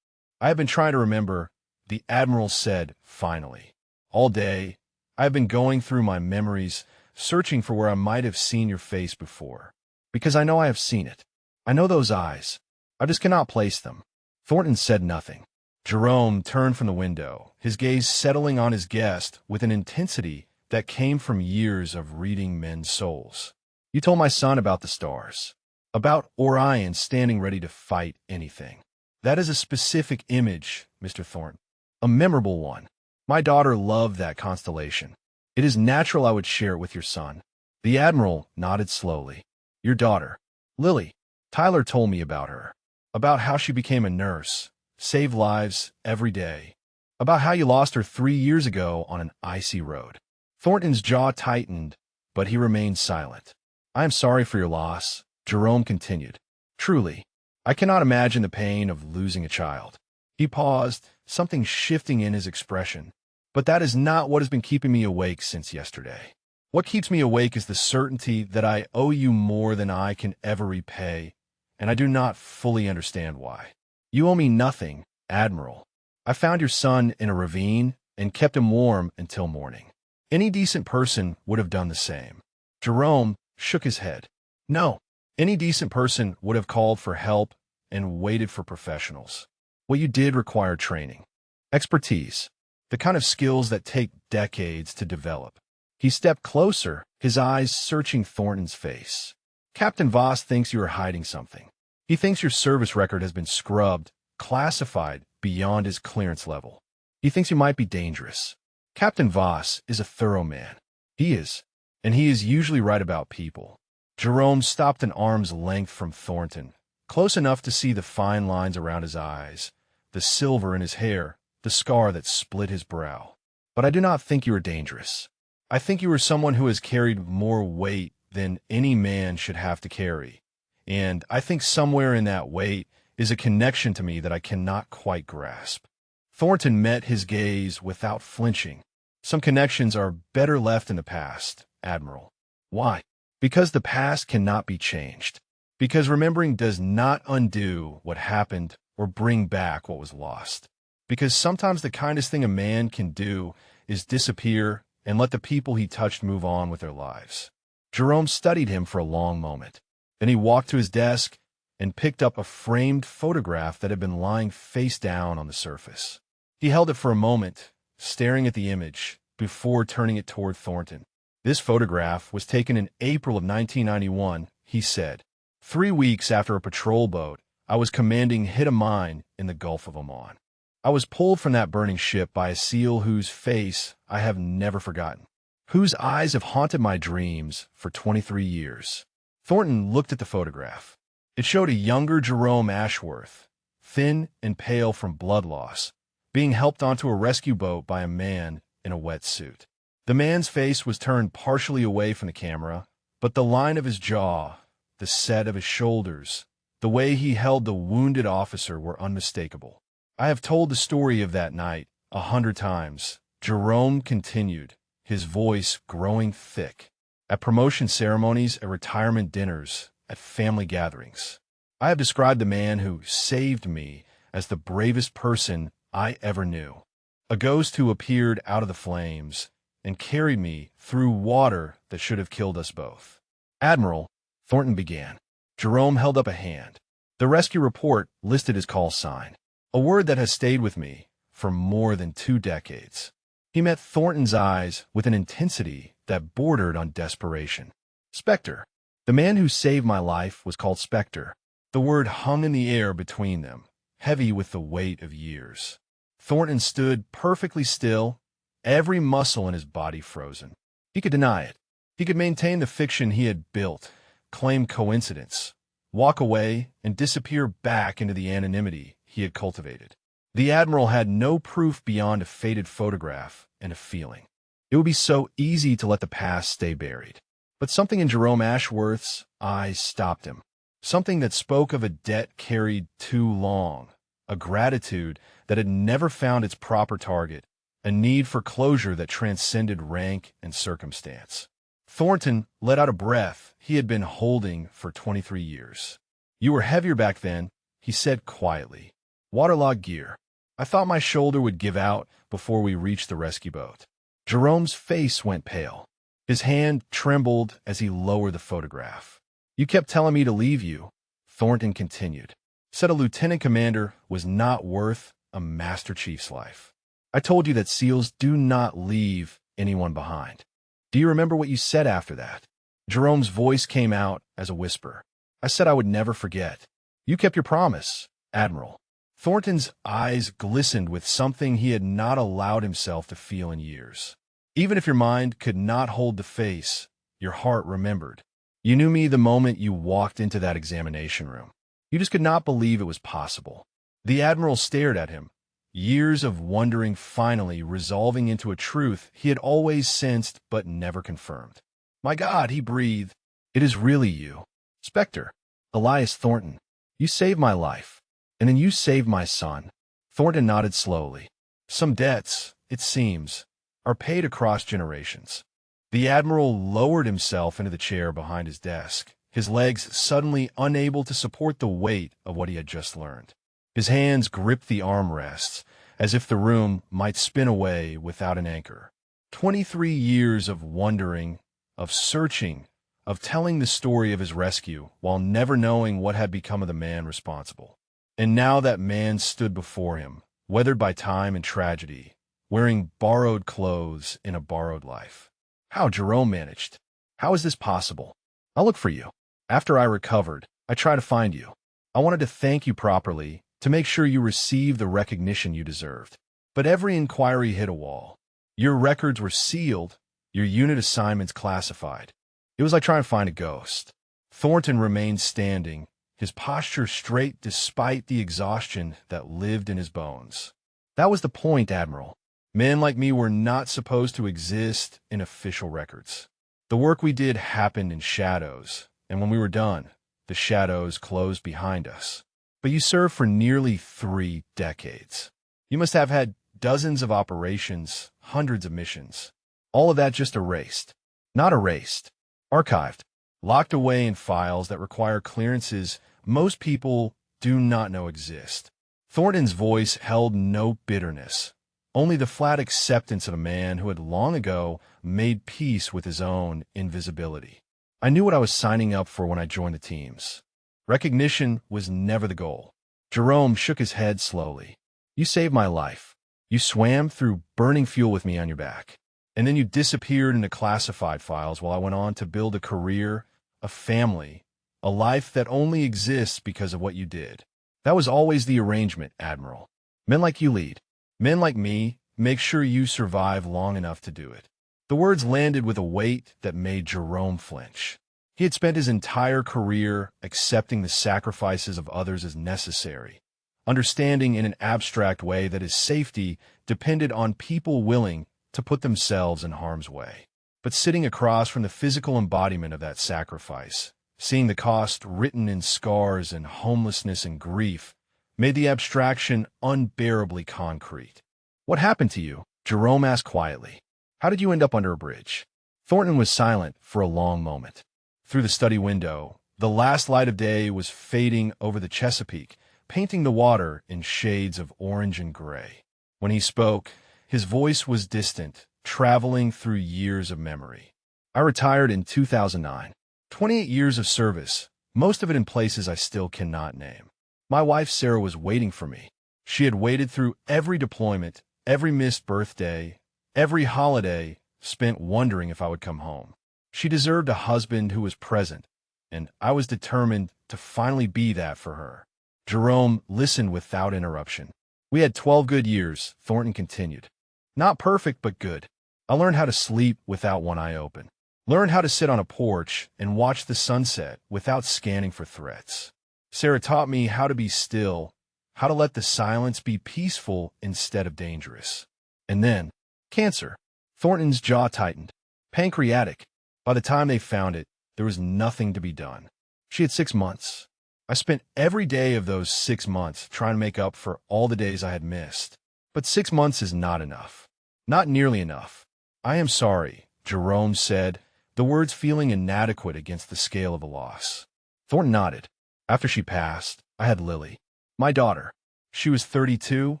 "I have been trying to remember," the Admiral said finally. "All day, I have been going through my memories, searching for where I might have seen your face before. Because I know I have seen it. I know those eyes. I just cannot place them." Thornton said nothing. Jerome turned from the window, his gaze settling on his guest with an intensity that came from years of reading men's souls. "You told my son about the stars, about Orion standing ready to fight anything. That is a specific image, Mr. Thornton, a memorable one. My daughter loved that constellation. It is natural I would share it with your son." The Admiral nodded slowly. "Your daughter, Lily. Tyler told me about her, about how she became a nurse, saved lives every day, about how you lost her 3 years ago on an icy road." Thornton's jaw tightened, but he remained silent. "I am sorry for your loss," Jerome continued. "Truly, I cannot imagine the pain of losing a child." He paused, something shifting in his expression. "But that is not what has been keeping me awake since yesterday. What keeps me awake is the certainty that I owe you more than I can ever repay, and I do not fully understand why. You owe me nothing, Admiral. I found your son in a ravine and kept him warm until morning. Any decent person would have done the same." Jerome shook his head. "No, any decent person would have called for help and waited for professionals. What you did required training, expertise, the kind of skills that take decades to develop." He stepped closer, his eyes searching Thornton's face. "Captain Voss thinks you are hiding something. He thinks your service record has been scrubbed, classified beyond his clearance level. He thinks you might be dangerous. Captain Voss is a thorough man. He is, and he is usually right about people." Jerome stopped an arm's length from Thornton, close enough to see the fine lines around his eyes, the silver in his hair, the scar that split his brow. "But I do not think you are dangerous. I think you are someone who has carried more weight than any man should have to carry, and I think somewhere in that weight is a connection to me that I cannot quite grasp." Thornton met his gaze without flinching. "Some connections are better left in the past, Admiral." "Why?" "Because the past cannot be changed. Because remembering does not undo what happened or bring back what was lost. Because sometimes the kindest thing a man can do is disappear and let the people he touched move on with their lives." Jerome studied him for a long moment. Then he walked to his desk and picked up a framed photograph that had been lying face down on the surface. He held it for a moment, staring at the image, before turning it toward Thornton. "This photograph was taken in April of 1991, he said. 3 weeks after a patrol boat I was commanding hit a mine in the Gulf of Oman. I was pulled from that burning ship by a SEAL whose face I have never forgotten, whose eyes have haunted my dreams for 23 years. Thornton looked at the photograph. It showed a younger Jerome Ashworth, thin and pale from blood loss, being helped onto a rescue boat by a man in a wetsuit. The man's face was turned partially away from the camera, but the line of his jaw, the set of his shoulders, The way he held the wounded officer were unmistakable. I have told the story of that night 100 times. Jerome continued, his voice growing thick. At promotion ceremonies, at retirement dinners, at family gatherings. I have described the man who saved me as the bravest person I ever knew. A ghost who appeared out of the flames and carried me through water that should have killed us both. Admiral, Thornton began. Jerome held up a hand. The rescue report listed his call sign, a word that has stayed with me for more than 2 decades. He met Thornton's eyes with an intensity that bordered on desperation. Spectre. The man who saved my life was called Spectre. The word hung in the air between them, heavy with the weight of years. Thornton stood perfectly still, every muscle in his body frozen. He could deny it. He could maintain the fiction he had built, claim coincidence, walk away, and disappear back into the anonymity he had cultivated. The Admiral had no proof beyond a faded photograph and a feeling. It would be so easy to let the past stay buried. But something in Jerome Ashworth's eyes stopped him. Something that spoke of a debt carried too long, a gratitude that had never found its proper target, a need for closure that transcended rank and circumstance. Thornton let out a breath he had been holding for 23 years. "You were heavier back then," he said quietly. "Waterlogged gear. I thought my shoulder would give out before we reached the rescue boat." Jerome's face went pale. His hand trembled as he lowered the photograph. "You kept telling me to leave you," Thornton continued. "Said a lieutenant commander was not worth a Master Chief's life. I told you that SEALs do not leave anyone behind. Do you remember what you said after that?" Jerome's voice came out as a whisper. "I said I would never forget. You kept your promise, Admiral." Thornton's eyes glistened with something he had not allowed himself to feel in years. "Even if your mind could not hold the face, your heart remembered. You knew me the moment you walked into that examination room. You just could not believe it was possible." The Admiral stared at him, years of wondering finally resolving into a truth he had always sensed but never confirmed. "My God," he breathed, "it is really you. Spectre, Elias Thornton. You saved my life. And then you saved my son." Thornton nodded slowly. "Some debts, it seems, are paid across generations." The Admiral lowered himself into the chair behind his desk, his legs suddenly unable to support the weight of what he had just learned. His hands gripped the armrests, as if the room might spin away without an anchor. 23 years of wondering, of searching, of telling the story of his rescue while never knowing what had become of the man responsible. And now that man stood before him, weathered by time and tragedy, wearing borrowed clothes in a borrowed life. How Jerome managed. How is this possible? "I'll look for you. After I recovered, I try to find you. I wanted to thank you properly, to make sure you received the recognition you deserved. But every inquiry hit a wall. Your records were sealed, your unit assignments classified. It was like trying to find a ghost." Thornton remained standing, his posture straight despite the exhaustion that lived in his bones. "That was the point, Admiral. Men like me were not supposed to exist in official records. The work we did happened in shadows, and when we were done, the shadows closed behind us. But you served for nearly 3 decades. You must have had dozens of operations, hundreds of missions. All of that just erased. Not erased. Archived. Locked away in files that require clearances most people do not know exist." Thornton's voice held no bitterness, only the flat acceptance of a man who had long ago made peace with his own invisibility. "I knew what I was signing up for when I joined the teams. Recognition was never the goal." Jerome shook his head slowly. "You saved my life. You swam through burning fuel with me on your back. And then you disappeared into classified files while I went on to build a career, a family, a life that only exists because of what you did. That was always the arrangement, Admiral. Men like you lead. Men like me make sure you survive long enough to do it." The words landed with a weight that made Jerome flinch. He had spent his entire career accepting the sacrifices of others as necessary, understanding in an abstract way that his safety depended on people willing to put themselves in harm's way. But sitting across from the physical embodiment of that sacrifice, Seeing the cost written in scars and homelessness and grief made the abstraction unbearably concrete. "What happened to you?" Jerome asked quietly. "How did you end up under a bridge?" Thornton was silent for a long moment. Through the study window, the last light of day was fading over the Chesapeake, painting the water in shades of orange and gray. When he spoke, his voice was distant, traveling through years of memory. "I retired in 2009. 28 years of service, most of it in places I still cannot name. My wife Sarah was waiting for me. She had waited through every deployment, every missed birthday, every holiday spent wondering if I would come home. She deserved a husband who was present, and I was determined to finally be that for her." Jerome listened without interruption. "We had 12 good years," Thornton continued. "Not perfect, but good. I learned how to sleep without one eye open. Learned how to sit on a porch and watch the sunset without scanning for threats. Sarah taught me how to be still, how to let the silence be peaceful instead of dangerous. And then, cancer." Thornton's jaw tightened. "Pancreatic. By the time they found it, there was nothing to be done. She had 6 months. I spent every day of those 6 months trying to make up for all the days I had missed. But 6 months is not enough. Not nearly enough. I am sorry," Jerome said, the words feeling inadequate against the scale of the loss. Thornton nodded. "After she passed, I had Lily, my daughter. She was 32,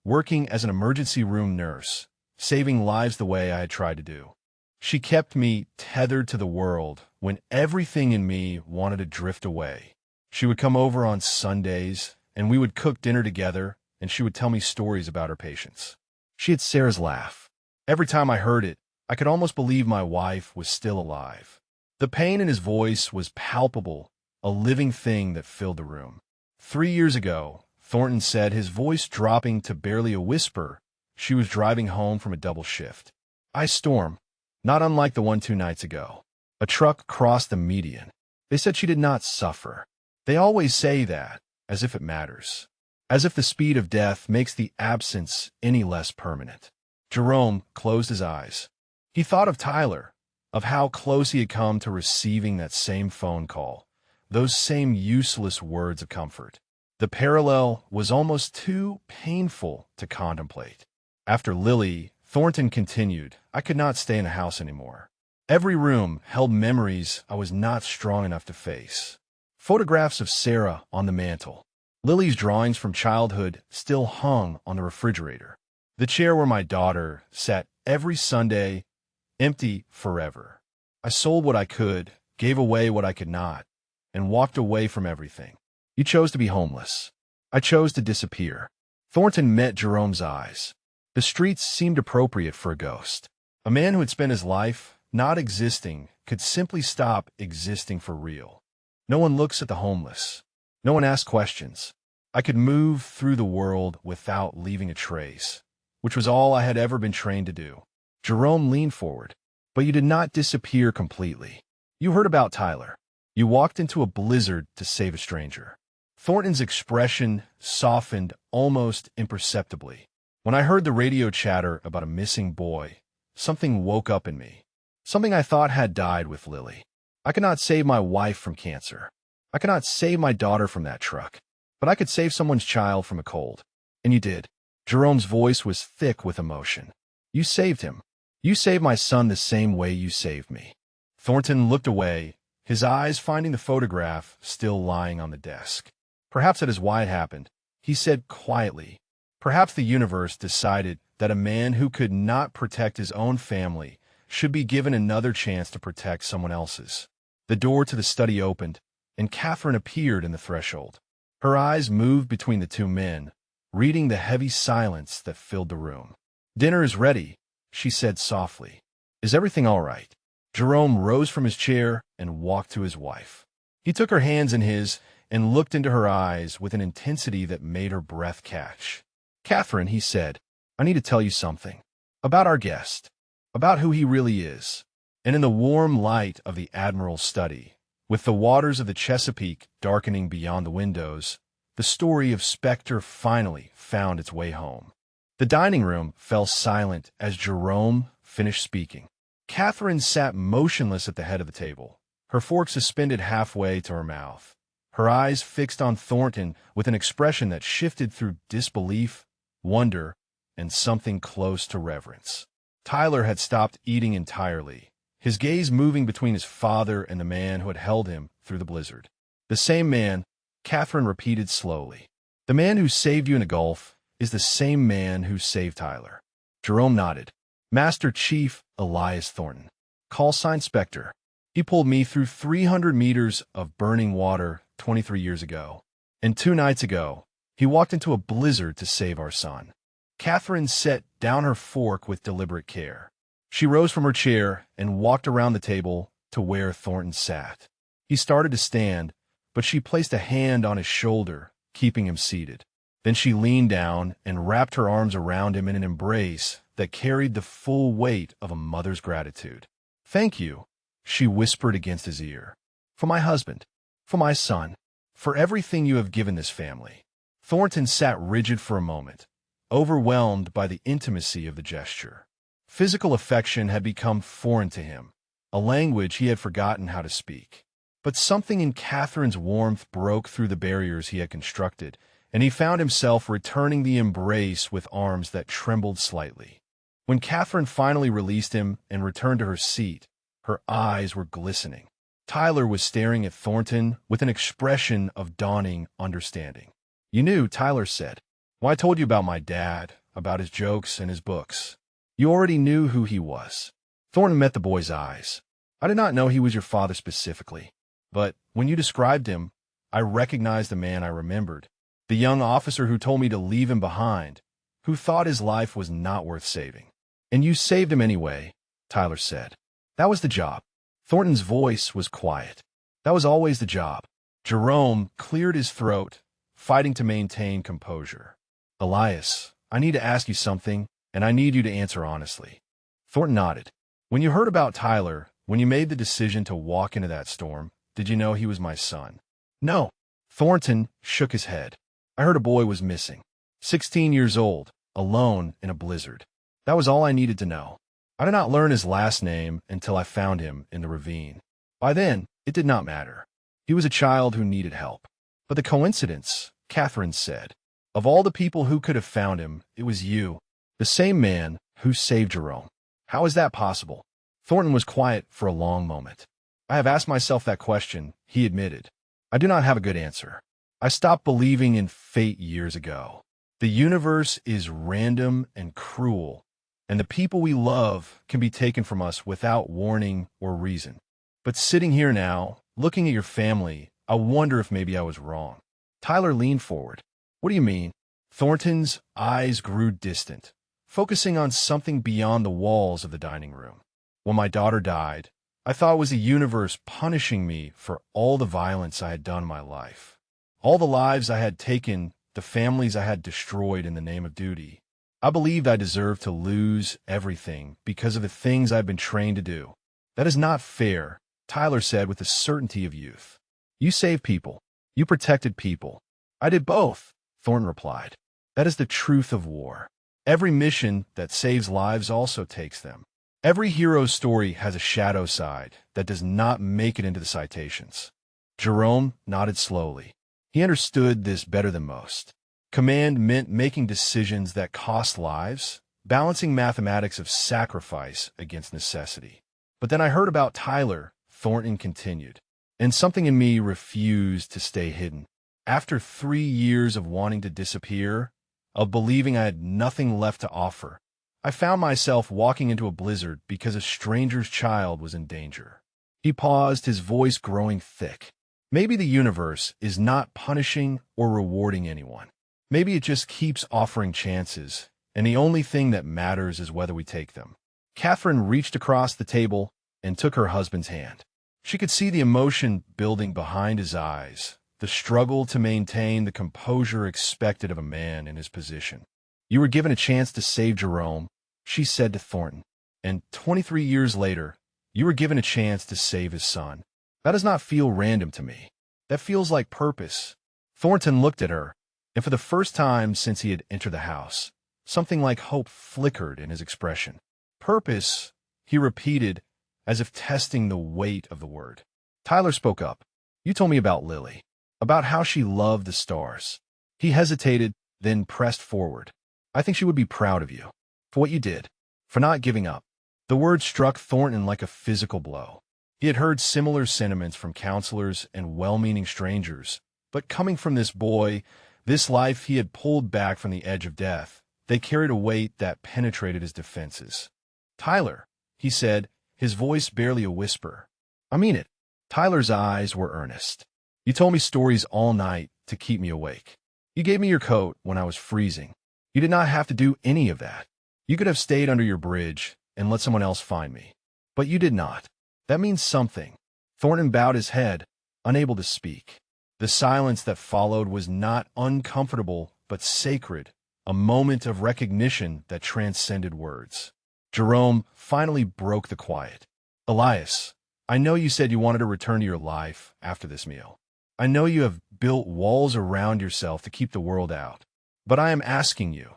working as an emergency room nurse, saving lives the way I had tried to do. She kept me tethered to the world when everything in me wanted to drift away. She would come over on Sundays, and we would cook dinner together, and she would tell me stories about her patients. She had Sarah's laugh. Every time I heard it, I could almost believe my wife was still alive. The pain in his voice was palpable, a living thing that filled the room. 3 years ago, Thornton said, his voice dropping to barely a whisper, she was driving home from a double shift. Ice storm, not unlike the one 2 nights ago. A truck crossed the median. They said she did not suffer. They always say that, as if it matters. As if the speed of death makes the absence any less permanent. Jerome closed his eyes. He thought of Tyler, of how close he had come to receiving that same phone call, those same useless words of comfort. The parallel was almost too painful to contemplate. After Lily, Thornton continued, I could not stay in the house anymore. Every room held memories I was not strong enough to face. Photographs of Sarah on the mantel. Lily's drawings from childhood still hung on the refrigerator. The chair where my daughter sat every Sunday, empty forever. I sold what I could, gave away what I could not, and walked away from everything. You chose to be homeless. I chose to disappear. Thornton met Jerome's eyes. The streets seemed appropriate for a ghost. A man who had spent his life not existing could simply stop existing for real. No one looks at the homeless. No one asks questions. I could move through the world without leaving a trace, which was all I had ever been trained to do. Jerome leaned forward. But you did not disappear completely. You heard about Tyler. You walked into a blizzard to save a stranger. Thornton's expression softened almost imperceptibly. When I heard the radio chatter about a missing boy, something woke up in me. Something I thought had died with Lily. I could not save my wife from cancer. I could not save my daughter from that truck. But I could save someone's child from a cold. And you did. Jerome's voice was thick with emotion. You saved him. You saved my son the same way you saved me. Thornton looked away, his eyes finding the photograph still lying on the desk. Perhaps that is why it happened. He said quietly, perhaps the universe decided that a man who could not protect his own family should be given another chance to protect someone else's. The door to the study opened, and Catherine appeared in the threshold. Her eyes moved between the two men, reading the heavy silence that filled the room. Dinner is ready, she said softly. Is everything all right? Jerome rose from his chair and walked to his wife. He took her hands in his and looked into her eyes with an intensity that made her breath catch. Catherine, he said, I need to tell you something. About our guest. About who he really is. And in the warm light of the Admiral's study, with the waters of the Chesapeake darkening beyond the windows, the story of Spectre finally found its way home. The dining room fell silent as Jerome finished speaking. Catherine sat motionless at the head of the table, her fork suspended halfway to her mouth, her eyes fixed on Thornton with an expression that shifted through disbelief, wonder, and something close to reverence. Tyler had stopped eating entirely, his gaze moving between his father and the man who had held him through the blizzard. "The same man," Catherine repeated slowly. "The man who saved you in the Gulf is the same man who saved Tyler." Jerome nodded. "Master Chief Elias Thornton. Call sign Spectre. He pulled me through 300 meters of burning water 23 years ago. And 2 nights ago, he walked into a blizzard to save our son." Catherine set down her fork with deliberate care. She rose from her chair and walked around the table to where Thornton sat. He started to stand, but she placed a hand on his shoulder, keeping him seated. Then she leaned down and wrapped her arms around him in an embrace that carried the full weight of a mother's gratitude. "Thank you," she whispered against his ear. "For my husband, for my son, for everything you have given this family." Thornton sat rigid for a moment, overwhelmed by the intimacy of the gesture. Physical affection had become foreign to him, a language he had forgotten how to speak. But something in Catherine's warmth broke through the barriers he had constructed, and he found himself returning the embrace with arms that trembled slightly. When Catherine finally released him and returned to her seat, her eyes were glistening. Tyler was staring at Thornton with an expression of dawning understanding. "You knew," Tyler said. "Well, I told you about my dad, about his jokes and his books. You already knew who he was." Thornton met the boy's eyes. "I did not know he was your father specifically, but when you described him, I recognized the man I remembered, the young officer who told me to leave him behind, who thought his life was not worth saving. And you saved him anyway," Tyler said. "That was the job." Thornton's voice was quiet. "That was always the job." Jerome cleared his throat, fighting to maintain composure. "Elias, I need to ask you something, and I need you to answer honestly." Thornton nodded. "When you heard about Tyler, when you made the decision to walk into that storm, did you know he was my son?" "No." Thornton shook his head. "I heard a boy was missing. 16 years old, alone in a blizzard. That was all I needed to know. I did not learn his last name until I found him in the ravine. By then, it did not matter. He was a child who needed help. But the coincidence," Catherine said, "of all the people who could have found him, it was you, the same man who saved Jerome. How is that possible?" Thornton was quiet for a long moment. "I have asked myself that question," he admitted. "I do not have a good answer. I stopped believing in fate years ago. The universe is random and cruel, and the people we love can be taken from us without warning or reason. But sitting here now, looking at your family, I wonder if maybe I was wrong." Tyler leaned forward. "What do you mean?" Thornton's eyes grew distant, focusing on something beyond the walls of the dining room. "When my daughter died, I thought it was the universe punishing me for all the violence I had done in my life. All the lives I had taken, the families I had destroyed in the name of duty. I believed I deserved to lose everything because of the things I've been trained to do. That is not fair," Tyler said with the certainty of youth. "You saved people. You protected people. I did both," Thornton replied. "That is the truth of war. Every mission that saves lives also takes them. Every hero's story has a shadow side that does not make it into the citations." Jerome nodded slowly. He understood this better than most. Command meant making decisions that cost lives, balancing mathematics of sacrifice against necessity. "But then I heard about Tyler," Thornton continued, "and something in me refused to stay hidden. After 3 years of wanting to disappear, of believing I had nothing left to offer, I found myself walking into a blizzard because a stranger's child was in danger." He paused, his voice growing thick. "Maybe the universe is not punishing or rewarding anyone. Maybe it just keeps offering chances, and the only thing that matters is whether we take them." Catherine reached across the table and took her husband's hand. She could see the emotion building behind his eyes, the struggle to maintain the composure expected of a man in his position. "You were given a chance to save Jerome," she said to Thornton, "and 23 years later, you were given a chance to save his son. That does not feel random to me. That feels like purpose." Thornton looked at her, and for the first time since he had entered the house, something like hope flickered in his expression. "Purpose," he repeated, as if testing the weight of the word. Tyler spoke up. You told me about Lily, about how she loved the stars. He hesitated, then pressed forward. I think she would be proud of you. For what you did. For not giving up. The word struck Thornton like a physical blow. He had heard similar sentiments from counselors and well-meaning strangers, but coming from this boy, this life he had pulled back from the edge of death, they carried a weight that penetrated his defenses. Tyler, he said, his voice barely a whisper. I mean it. Tyler's eyes were earnest. You told me stories all night to keep me awake. You gave me your coat when I was freezing. You did not have to do any of that. You could have stayed under your bridge and let someone else find me. But you did not. That means something. Thornton bowed his head, unable to speak. The silence that followed was not uncomfortable, but sacred, a moment of recognition that transcended words. Jerome finally broke the quiet. Elias, I know you said you wanted to return to your life after this meal. I know you have built walls around yourself to keep the world out. But I am asking you,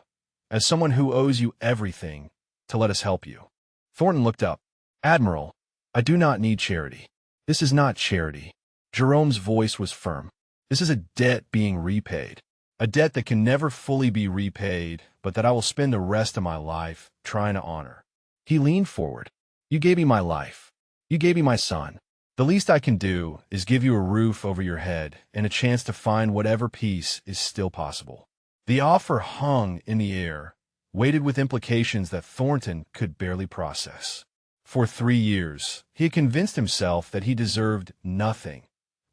as someone who owes you everything, to let us help you. Thornton looked up. Admiral, I do not need charity. This is not charity. Jerome's voice was firm. This is a debt being repaid. A debt that can never fully be repaid, but that I will spend the rest of my life trying to honor. He leaned forward. You gave me my life. You gave me my son. The least I can do is give you a roof over your head and a chance to find whatever peace is still possible. The offer hung in the air, weighted with implications that Thornton could barely process. For 3 years, he had convinced himself that he deserved nothing,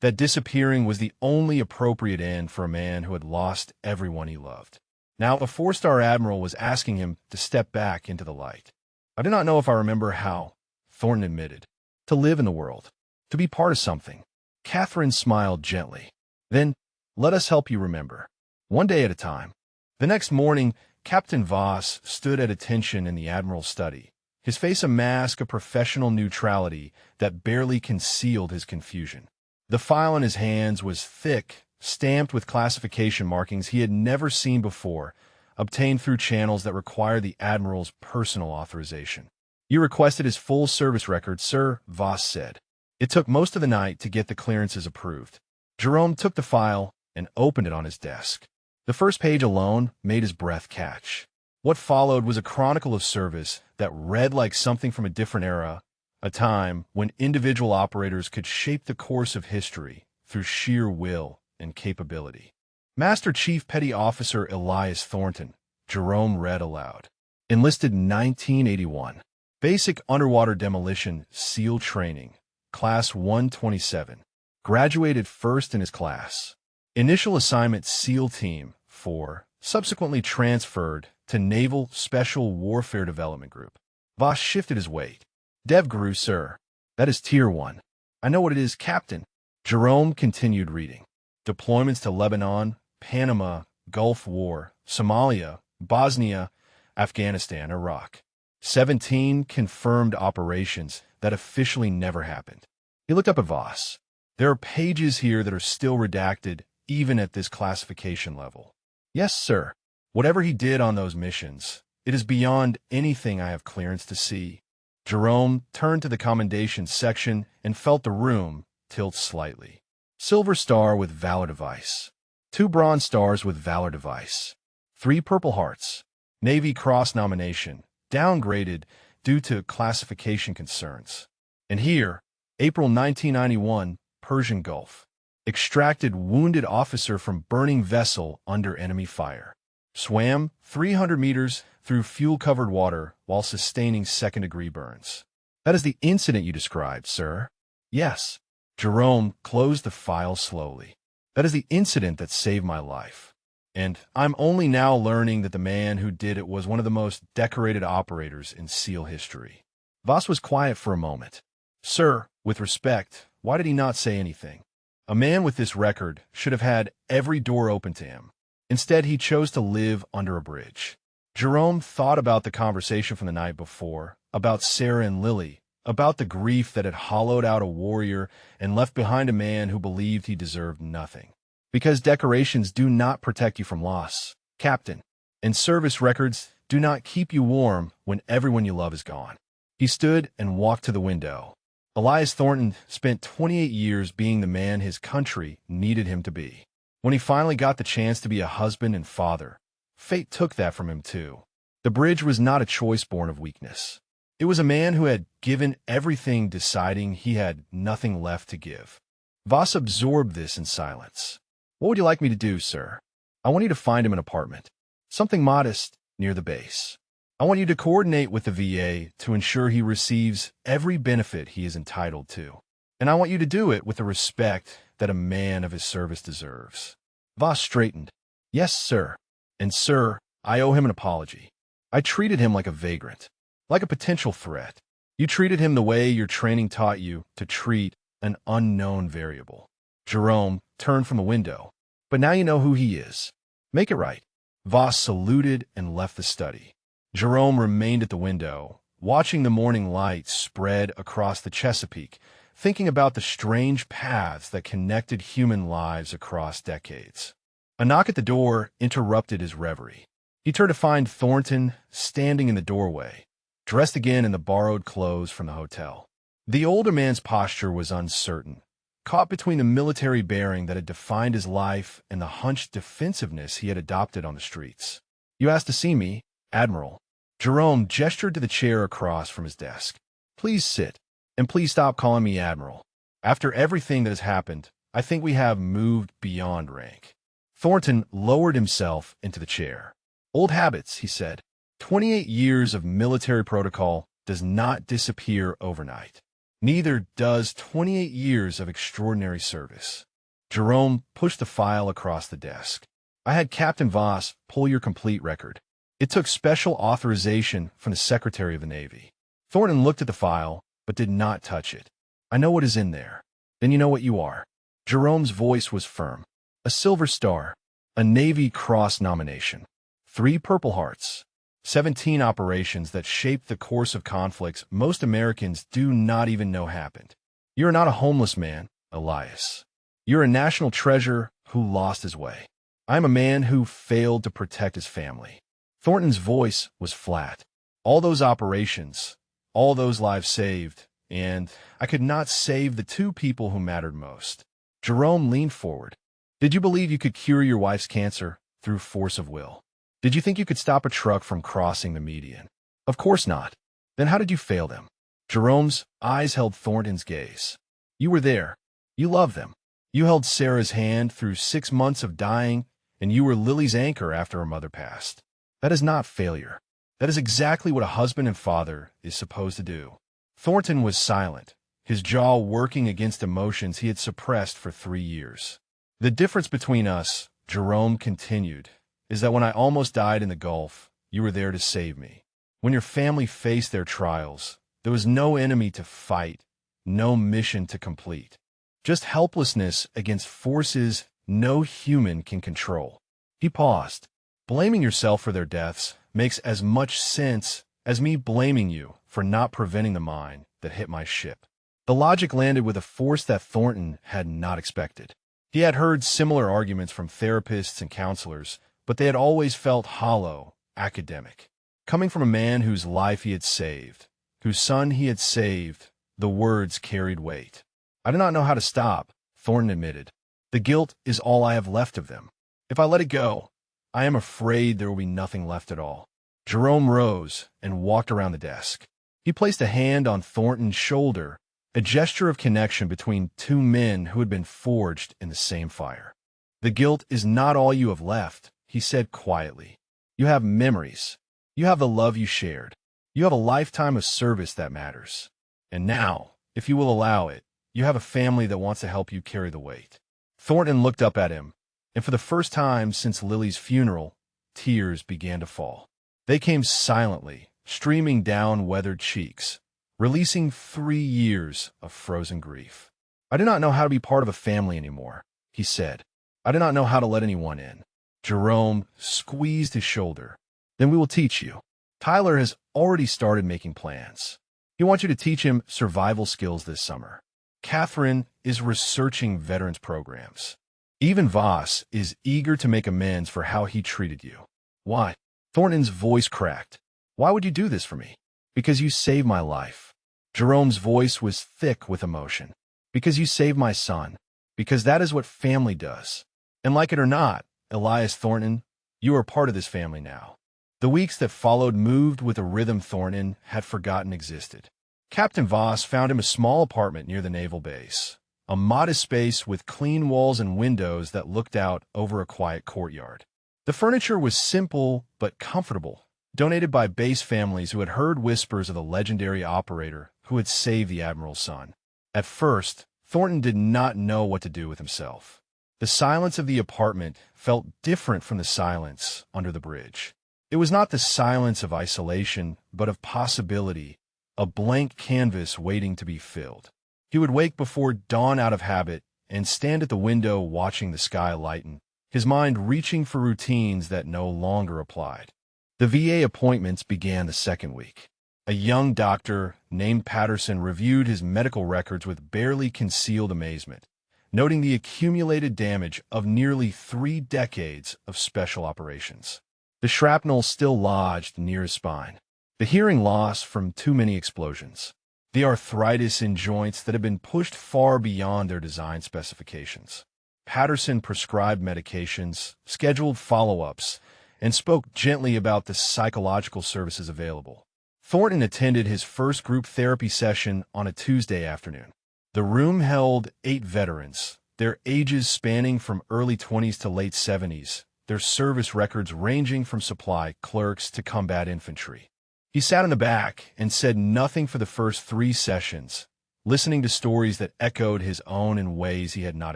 that disappearing was the only appropriate end for a man who had lost everyone he loved. Now a 4-star admiral was asking him to step back into the light. I do not know if I remember how, Thornton admitted. To live in the world. To be part of something. Catherine smiled gently. Then, let us help you remember. One day at a time. The next morning, Captain Voss stood at attention in the admiral's study, his face a mask of professional neutrality that barely concealed his confusion. The file in his hands was thick, stamped with classification markings he had never seen before, obtained through channels that required the admiral's personal authorization. You requested his full service record, sir, Voss said. It took most of the night to get the clearances approved. Jerome took the file and opened it on his desk. The first page alone made his breath catch. What followed was a chronicle of service that read like something from a different era, a time when individual operators could shape the course of history through sheer will and capability. Master Chief Petty Officer Elias Thornton, Jerome read aloud. Enlisted 1981. Basic Underwater Demolition SEAL Training. Class 127. Graduated first in his class. Initial assignment SEAL Team 4. Subsequently transferred to Naval Special Warfare Development Group. Voss shifted his weight. DevGru, sir. That is Tier 1. I know what it is, Captain. Jerome continued reading. Deployments to Lebanon, Panama, Gulf War, Somalia, Bosnia, Afghanistan, Iraq. 17 confirmed operations that officially never happened. He looked up at Voss. There are pages here that are still redacted, even at this classification level. Yes, sir. Whatever he did on those missions, it is beyond anything I have clearance to see. Jerome turned to the commendation section and felt the room tilt slightly. Silver Star with Valor Device. 2 Bronze Stars with Valor Device. 3 Purple Hearts. Navy Cross nomination. Downgraded due to classification concerns. And here, April 1991, Persian Gulf. Extracted wounded officer from burning vessel under enemy fire. Swam 300 meters through fuel-covered water while sustaining second-degree burns. That is the incident you described, sir. Yes. Jerome closed the file slowly. That is the incident that saved my life. And I'm only now learning that the man who did it was one of the most decorated operators in SEAL history. Voss was quiet for a moment. Sir, with respect, why did he not say anything? A man with this record should have had every door open to him. Instead, he chose to live under a bridge. Jerome thought about the conversation from the night before, about Sarah and Lily, about the grief that had hollowed out a warrior and left behind a man who believed he deserved nothing. Because decorations do not protect you from loss, Captain, and service records do not keep you warm when everyone you love is gone. He stood and walked to the window. Elias Thornton spent 28 years being the man his country needed him to be. When he finally got the chance to be a husband and father, fate took that from him too. The bridge was not a choice born of weakness. It was a man who had given everything, deciding he had nothing left to give. Voss absorbed this in silence. "What would you like me to do, sir?" "I want you to find him an apartment. Something modest near the base. I want you to coordinate with the VA to ensure he receives every benefit he is entitled to. And I want you to do it with the respect that a man of his service deserves." Voss straightened. "Yes, sir. And sir, I owe him an apology. I treated him like a vagrant, like a potential threat. You treated him the way your training taught you to treat an unknown variable." Jerome turned from the window. "But now you know who he is. Make it right." Voss saluted and left the study. Jerome remained at the window, watching the morning light spread across the Chesapeake, thinking about the strange paths that connected human lives across decades. A knock at the door interrupted his reverie. He turned to find Thornton standing in the doorway, dressed again in the borrowed clothes from the hotel. The older man's posture was uncertain, caught between the military bearing that had defined his life and the hunched defensiveness he had adopted on the streets. "You asked to see me, Admiral." Jerome gestured to the chair across from his desk. "Please sit, and please stop calling me Admiral. After everything that has happened, I think we have moved beyond rank." Thornton lowered himself into the chair. "Old habits," he said. 28 years of military protocol does not disappear overnight. Neither does 28 years of extraordinary service. Jerome pushed the file across the desk. "I had Captain Voss pull your complete record. It took special authorization from the Secretary of the Navy." Thornton looked at the file, but did not touch it. "I know what is in there." "Then you know what you are." Jerome's voice was firm. "A Silver Star, a Navy Cross nomination, 3 Purple Hearts, 17 operations that shaped the course of conflicts most Americans do not even know happened. You're not a homeless man, Elias. You're a national treasure who lost his way. I'm a man who failed to protect his family." Thornton's voice was flat. "All those operations, all those lives saved, and I could not save the 2 people who mattered most." Jerome leaned forward. "Did you believe you could cure your wife's cancer through force of will? Did you think you could stop a truck from crossing the median? Of course not. Then how did you fail them?" Jerome's eyes held Thornton's gaze. "You were there. You loved them. You held Sarah's hand through 6 months of dying, and you were Lily's anchor after her mother passed. That is not failure. That is exactly what a husband and father is supposed to do." Thornton was silent, his jaw working against emotions he had suppressed for 3 years. "The difference between us," Jerome continued, "is that when I almost died in the Gulf, you were there to save me. When your family faced their trials, there was no enemy to fight, no mission to complete. Just helplessness against forces no human can control." He paused. "Blaming yourself for their deaths makes as much sense as me blaming you for not preventing the mine that hit my ship." The logic landed with a force that Thornton had not expected. He had heard similar arguments from therapists and counselors, but they had always felt hollow, academic. Coming from a man whose life he had saved, whose son he had saved, the words carried weight. "I do not know how to stop," Thornton admitted. "The guilt is all I have left of them. If I let it go, I am afraid there will be nothing left at all." Jerome rose and walked around the desk. He placed a hand on Thornton's shoulder, a gesture of connection between 2 men who had been forged in the same fire. "The guilt is not all you have left," he said quietly. "You have memories. You have the love you shared. You have a lifetime of service that matters. And now, if you will allow it, you have a family that wants to help you carry the weight." Thornton looked up at him, and for the first time since Lily's funeral, tears began to fall. They came silently, streaming down weathered cheeks, releasing 3 years of frozen grief. "I do not know how to be part of a family anymore," he said. "I do not know how to let anyone in." Jerome squeezed his shoulder. "Then we will teach you. Tyler has already started making plans. He wants you to teach him survival skills this summer. Catherine is researching veterans programs. Even Voss is eager to make amends for how he treated you." "Why?" Thornton's voice cracked. "Why would you do this for me?" "Because you saved my life. Jerome's voice was thick with emotion. "Because you saved my son. Because that is what family does. And like it or not, Elias Thornton, you are part of this family now." The weeks that followed moved with a rhythm Thornton had forgotten existed. Captain Voss found him a small apartment near the naval base, a modest space with clean walls and windows that looked out over a quiet courtyard. The furniture was simple but comfortable, donated by base families who had heard whispers of the legendary operator who had saved the Admiral's son. At first, Thornton did not know what to do with himself. The silence of the apartment felt different from the silence under the bridge. It was not the silence of isolation, but of possibility, a blank canvas waiting to be filled. He would wake before dawn out of habit and stand at the window watching the sky lighten, his mind reaching for routines that no longer applied. The VA appointments began the second week. A young doctor named Patterson reviewed his medical records with barely concealed amazement, noting the accumulated damage of nearly 3 decades of special operations. The shrapnel still lodged near his spine, the hearing loss from too many explosions, the arthritis in joints that had been pushed far beyond their design specifications. Patterson prescribed medications, scheduled follow-ups, and spoke gently about the psychological services available. Thornton attended his first group therapy session on a Tuesday afternoon. The room held 8 veterans, their ages spanning from early 20s to late 70s, their service records ranging from supply clerks to combat infantry. He sat in the back and said nothing for the first 3 sessions, listening to stories that echoed his own in ways he had not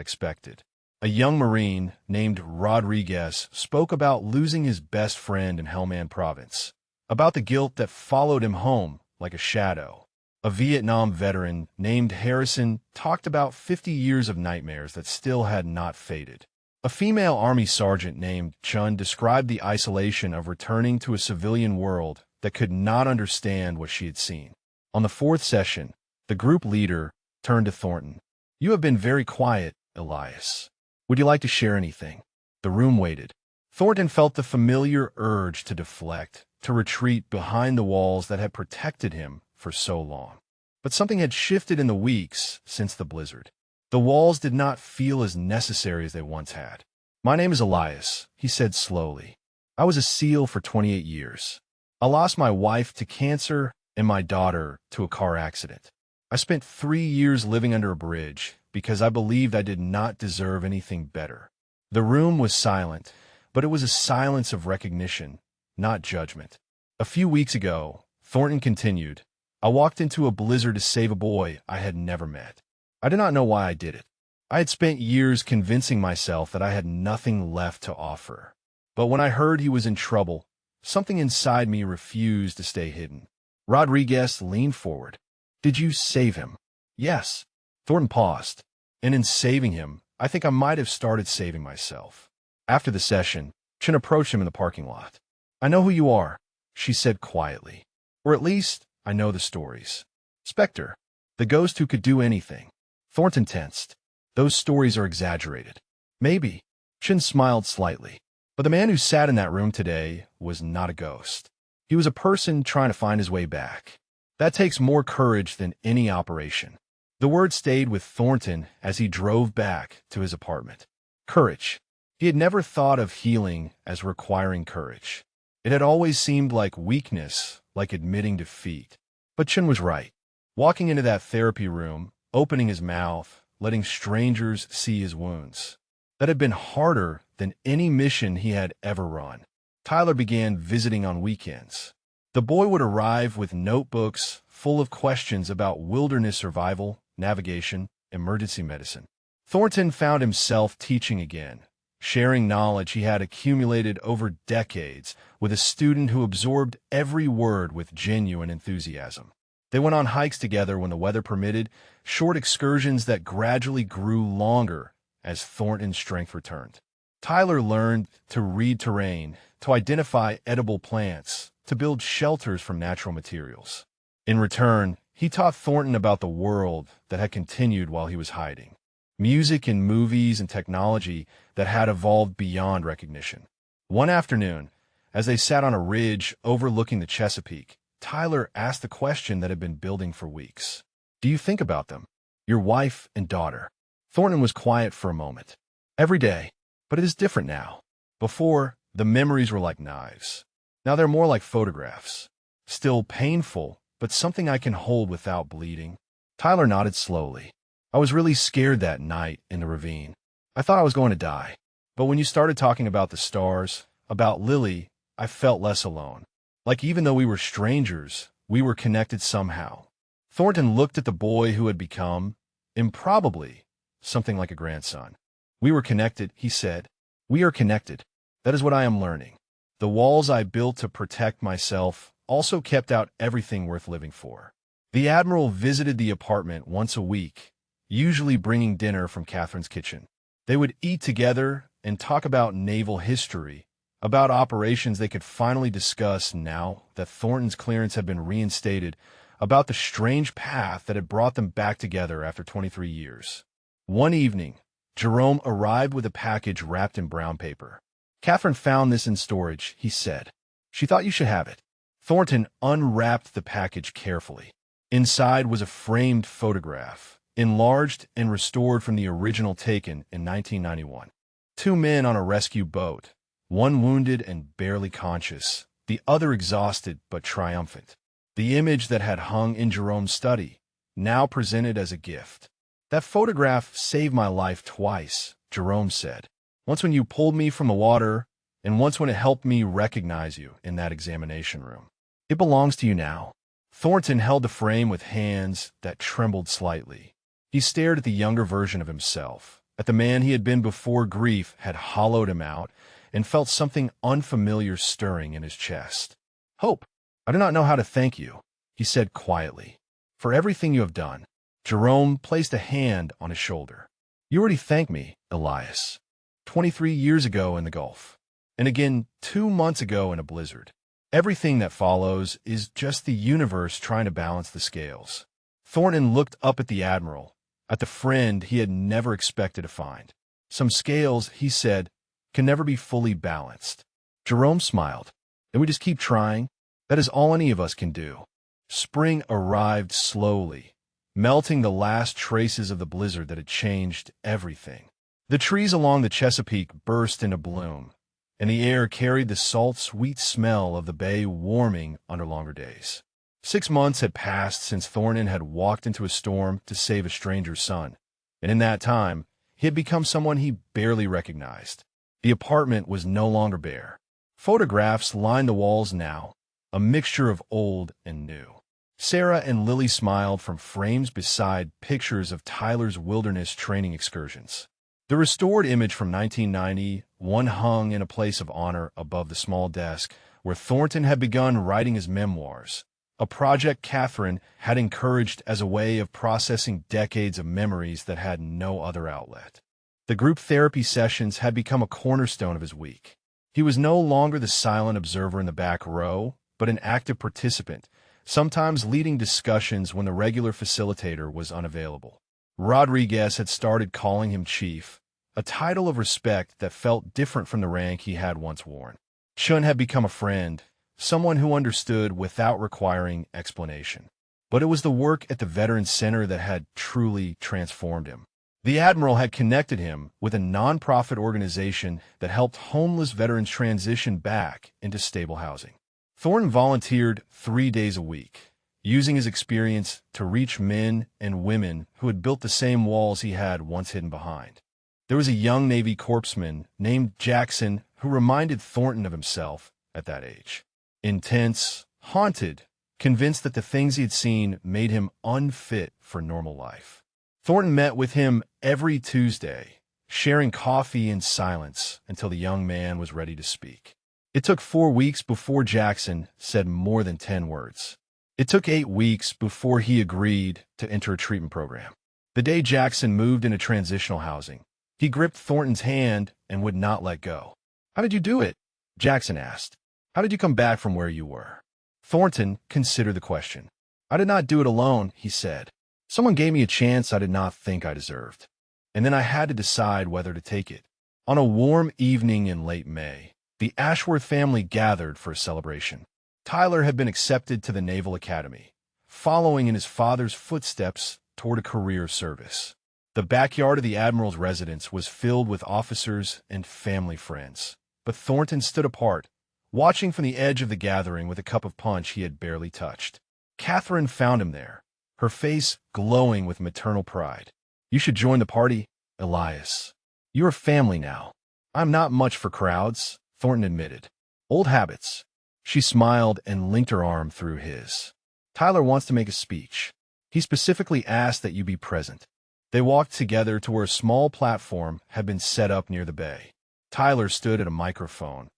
expected. A young Marine named Rodriguez spoke about losing his best friend in Helmand Province, about the guilt that followed him home like a shadow. A Vietnam veteran named Harrison talked about 50 years of nightmares that still had not faded. A female Army sergeant named Chun described the isolation of returning to a civilian world that could not understand what she had seen. On the 4th session, the group leader turned to Thornton. "You have been very quiet, Elias. Would you like to share anything?" The room waited. Thornton felt the familiar urge to deflect, to retreat behind the walls that had protected him for so long. But something had shifted in the weeks since the blizzard. The walls did not feel as necessary as they once had. "My name is Elias," he said slowly. "I was a SEAL for 28 years. I lost my wife to cancer and my daughter to a car accident. I spent 3 years living under a bridge because I believed I did not deserve anything better." The room was silent, but it was a silence of recognition, not judgment. "A few weeks ago," Thornton continued, "I walked into a blizzard to save a boy I had never met. I did not know why I did it. I had spent years convincing myself that I had nothing left to offer. But when I heard he was in trouble, something inside me refused to stay hidden." Rodriguez leaned forward. "Did you save him?" "Yes." Thornton paused. "And in saving him, I think I might have started saving myself." After the session, Chin approached him in the parking lot. "I know who you are," she said quietly. "Or at least, I know the stories. Spectre, the ghost who could do anything." Thornton tensed. "Those stories are exaggerated." "Maybe." Chin smiled slightly. "But the man who sat in that room today was not a ghost. He was a person trying to find his way back. That takes more courage than any operation." The word stayed with Thornton as he drove back to his apartment. Courage. He had never thought of healing as requiring courage. It had always seemed like weakness, like admitting defeat. But Chin was right. Walking into that therapy room, opening his mouth, letting strangers see his wounds. That had been harder than any mission he had ever run. Tyler began visiting on weekends. The boy would arrive with notebooks full of questions about wilderness survival, navigation, emergency medicine. Thornton found himself teaching again, sharing knowledge he had accumulated over decades with a student who absorbed every word with genuine enthusiasm. They went on hikes together when the weather permitted, short excursions that gradually grew longer as Thornton's strength returned. Tyler learned to read terrain, to identify edible plants, to build shelters from natural materials. In return, he taught Thornton about the world that had continued while he was hiding. Music and movies and technology that had evolved beyond recognition. One afternoon, as they sat on a ridge overlooking the Chesapeake, Tyler asked the question that had been building for weeks. Do you think about them? Your wife and daughter? Thornton was quiet for a moment. Every day. But it is different now. Before, the memories were like knives. Now they're more like photographs. Still painful, but something I can hold without bleeding. Tyler nodded slowly. I was really scared that night in the ravine. I thought I was going to die. But when you started talking about the stars, about Lily, I felt less alone. Like even though we were strangers, we were connected somehow. Thornton looked at the boy who had become, improbably, something like a grandson. We were connected, he said. We are connected. That is what I am learning. The walls I built to protect myself also kept out everything worth living for. The Admiral visited the apartment once a week, usually bringing dinner from Catherine's kitchen. They would eat together and talk about naval history, about operations they could finally discuss now that Thornton's clearance had been reinstated, about the strange path that had brought them back together after 23 years. One evening, Jerome arrived with a package wrapped in brown paper. Catherine found this in storage, he said. She thought you should have it. Thornton unwrapped the package carefully. Inside was a framed photograph, enlarged and restored from the original taken in 1991. Two men on a rescue boat, one wounded and barely conscious, the other exhausted but triumphant. The image that had hung in Jerome's study, now presented as a gift. That photograph saved my life twice, Jerome said. Once when you pulled me from the water, and once when it helped me recognize you in that examination room. It belongs to you now. Thornton held the frame with hands that trembled slightly. He stared at the younger version of himself, at the man he had been before grief had hollowed him out, and felt something unfamiliar stirring in his chest. Hope, I do not know how to thank you, he said quietly, for everything you have done. Jerome placed a hand on his shoulder. You already thanked me, Elias. 23 years ago in the Gulf, and again 2 months ago in a blizzard. Everything that follows is just the universe trying to balance the scales. Thornton looked up at the Admiral, at the friend he had never expected to find. Some scales, he said, can never be fully balanced. Jerome smiled. And we just keep trying. That is all any of us can do. Spring arrived slowly, melting the last traces of the blizzard that had changed everything. The trees along the Chesapeake burst into bloom, and the air carried the salt, sweet smell of the bay warming under longer days. 6 months had passed since Thornton had walked into a storm to save a stranger's son, and in that time, he had become someone he barely recognized. The apartment was no longer bare. Photographs lined the walls now, a mixture of old and new. Sarah and Lily smiled from frames beside pictures of Tyler's wilderness training excursions. The restored image from 1990, one hung in a place of honor above the small desk where Thornton had begun writing his memoirs, a project Catherine had encouraged as a way of processing decades of memories that had no other outlet. The group therapy sessions had become a cornerstone of his week. He was no longer the silent observer in the back row, but an active participant, sometimes leading discussions when the regular facilitator was unavailable. Rodriguez had started calling him Chief, a title of respect that felt different from the rank he had once worn. Chun had become a friend, someone who understood without requiring explanation. But it was the work at the Veterans Center that had truly transformed him. The Admiral had connected him with a nonprofit organization that helped homeless veterans transition back into stable housing. Thornton volunteered 3 days a week, using his experience to reach men and women who had built the same walls he had once hidden behind. There was a young Navy corpsman named Jackson who reminded Thornton of himself at that age. Intense, haunted, convinced that the things he had seen made him unfit for normal life. Thornton met with him every Tuesday, sharing coffee in silence until the young man was ready to speak. It took 4 weeks before Jackson said more than 10 words. It took 8 weeks before he agreed to enter a treatment program. The day Jackson moved into transitional housing, he gripped Thornton's hand and would not let go. How did you do it? Jackson asked. How did you come back from where you were? Thornton considered the question. I did not do it alone, he said. Someone gave me a chance I did not think I deserved. And then I had to decide whether to take it. On a warm evening in late May, the Ashworth family gathered for a celebration. Tyler had been accepted to the Naval Academy, following in his father's footsteps toward a career of service. The backyard of the Admiral's residence was filled with officers and family friends, but Thornton stood apart, watching from the edge of the gathering with a cup of punch he had barely touched. Catherine found him there, her face glowing with maternal pride. "You should join the party, Elias. You're family now." "I'm not much for crowds," Thornton admitted. "Old habits." She smiled and linked her arm through his. "Tyler wants to make a speech. He specifically asked that you be present." They walked together to where a small platform had been set up near the bay. Tyler stood at a microphone,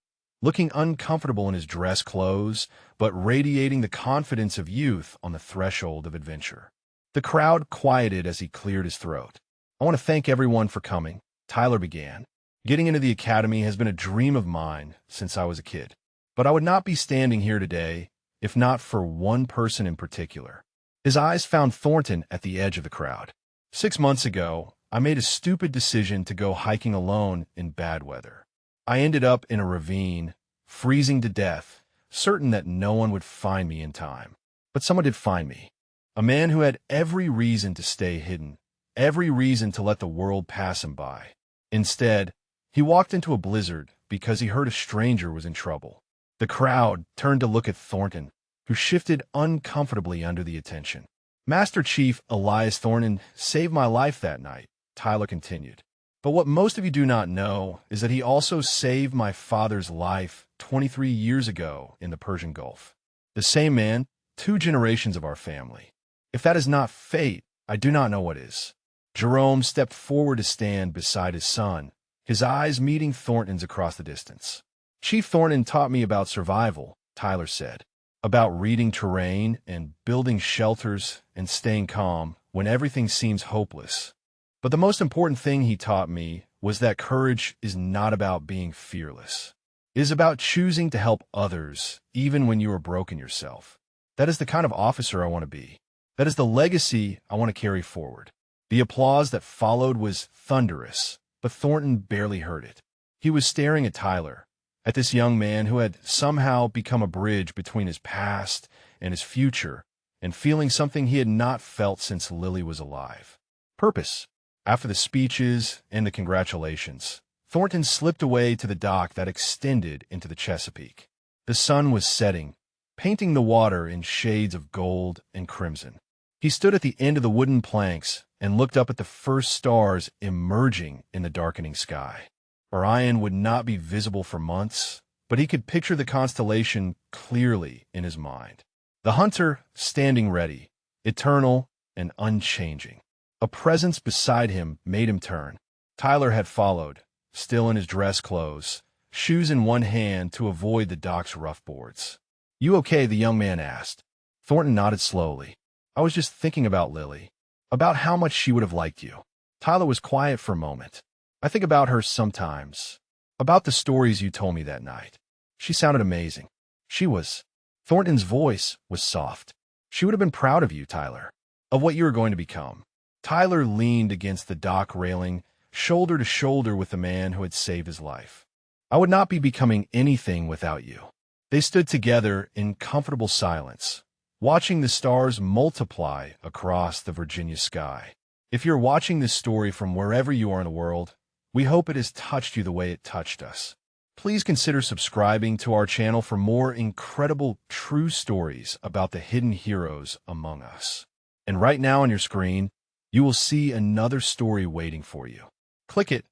looking uncomfortable in his dress clothes, but radiating the confidence of youth on the threshold of adventure. The crowd quieted as he cleared his throat. "I want to thank everyone for coming," Tyler began. "Getting into the academy has been a dream of mine since I was a kid. But I would not be standing here today if not for one person in particular." His eyes found Thornton at the edge of the crowd. "6 months ago, I made a stupid decision to go hiking alone in bad weather. I ended up in a ravine, freezing to death, certain that no one would find me in time. But someone did find me. A man who had every reason to stay hidden, every reason to let the world pass him by. Instead, he walked into a blizzard because he heard a stranger was in trouble." The crowd turned to look at Thornton, who shifted uncomfortably under the attention. "Master Chief Elias Thornton saved my life that night," Tyler continued. "But what most of you do not know is that he also saved my father's life 23 years ago in the Persian Gulf. The same man, 2 generations of our family. If that is not fate, I do not know what is." Jerome stepped forward to stand beside his son, his eyes meeting Thornton's across the distance. "Chief Thornton taught me about survival," Tyler said. "About reading terrain and building shelters and staying calm when everything seems hopeless. But the most important thing he taught me was that courage is not about being fearless. It is about choosing to help others, even when you are broken yourself. That is the kind of officer I want to be. That is the legacy I want to carry forward." The applause that followed was thunderous, but Thornton barely heard it. He was staring at Tyler, at this young man who had somehow become a bridge between his past and his future, and feeling something he had not felt since Lily was alive. Purpose. After the speeches and the congratulations, Thornton slipped away to the dock that extended into the Chesapeake. The sun was setting, painting the water in shades of gold and crimson. He stood at the end of the wooden planks and looked up at the first stars emerging in the darkening sky. Orion would not be visible for months, but he could picture the constellation clearly in his mind. The hunter standing ready, eternal and unchanging. A presence beside him made him turn. Tyler had followed, still in his dress clothes, shoes in one hand to avoid the dock's rough boards. "You okay?" the young man asked. Thornton nodded slowly. "I was just thinking about Lily, about how much she would have liked you." Tyler was quiet for a moment. "I think about her sometimes, about the stories you told me that night. She sounded amazing. She was." Thornton's voice was soft. "She would have been proud of you, Tyler, of what you were going to become." Tyler leaned against the dock railing, shoulder to shoulder with the man who had saved his life. "I would not be becoming anything without you." They stood together in comfortable silence, watching the stars multiply across the Virginia sky. If you're watching this story from wherever you are in the world, we hope it has touched you the way it touched us. Please consider subscribing to our channel for more incredible true stories about the hidden heroes among us. And right now on your screen, you will see another story waiting for you. Click it,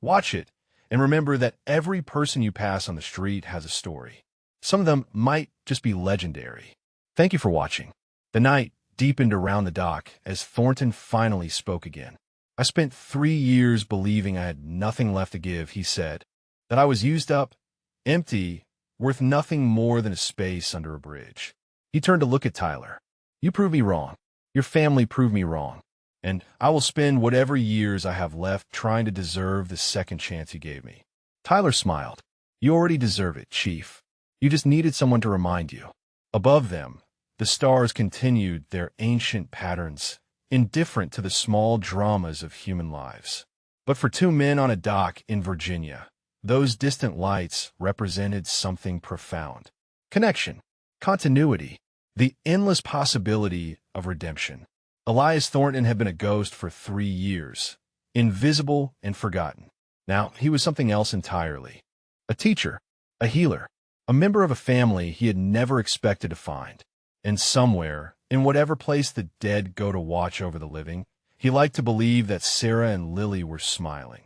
watch it, and remember that every person you pass on the street has a story. Some of them might just be legendary. Thank you for watching. The night deepened around the dock as Thornton finally spoke again. "I spent 3 years believing I had nothing left to give," he said. "That I was used up, empty, worth nothing more than a space under a bridge." He turned to look at Tyler. "You proved me wrong. Your family proved me wrong. And I will spend whatever years I have left trying to deserve the second chance you gave me." Tyler smiled. "You already deserve it, Chief. You just needed someone to remind you." Above them, the stars continued their ancient patterns, indifferent to the small dramas of human lives. But for 2 men on a dock in Virginia, those distant lights represented something profound. Connection. Continuity. The endless possibility of redemption. Elias Thornton had been a ghost for 3 years, invisible and forgotten. Now, he was something else entirely. A teacher, a healer, a member of a family he had never expected to find. And somewhere, in whatever place the dead go to watch over the living, he liked to believe that Sarah and Lily were smiling.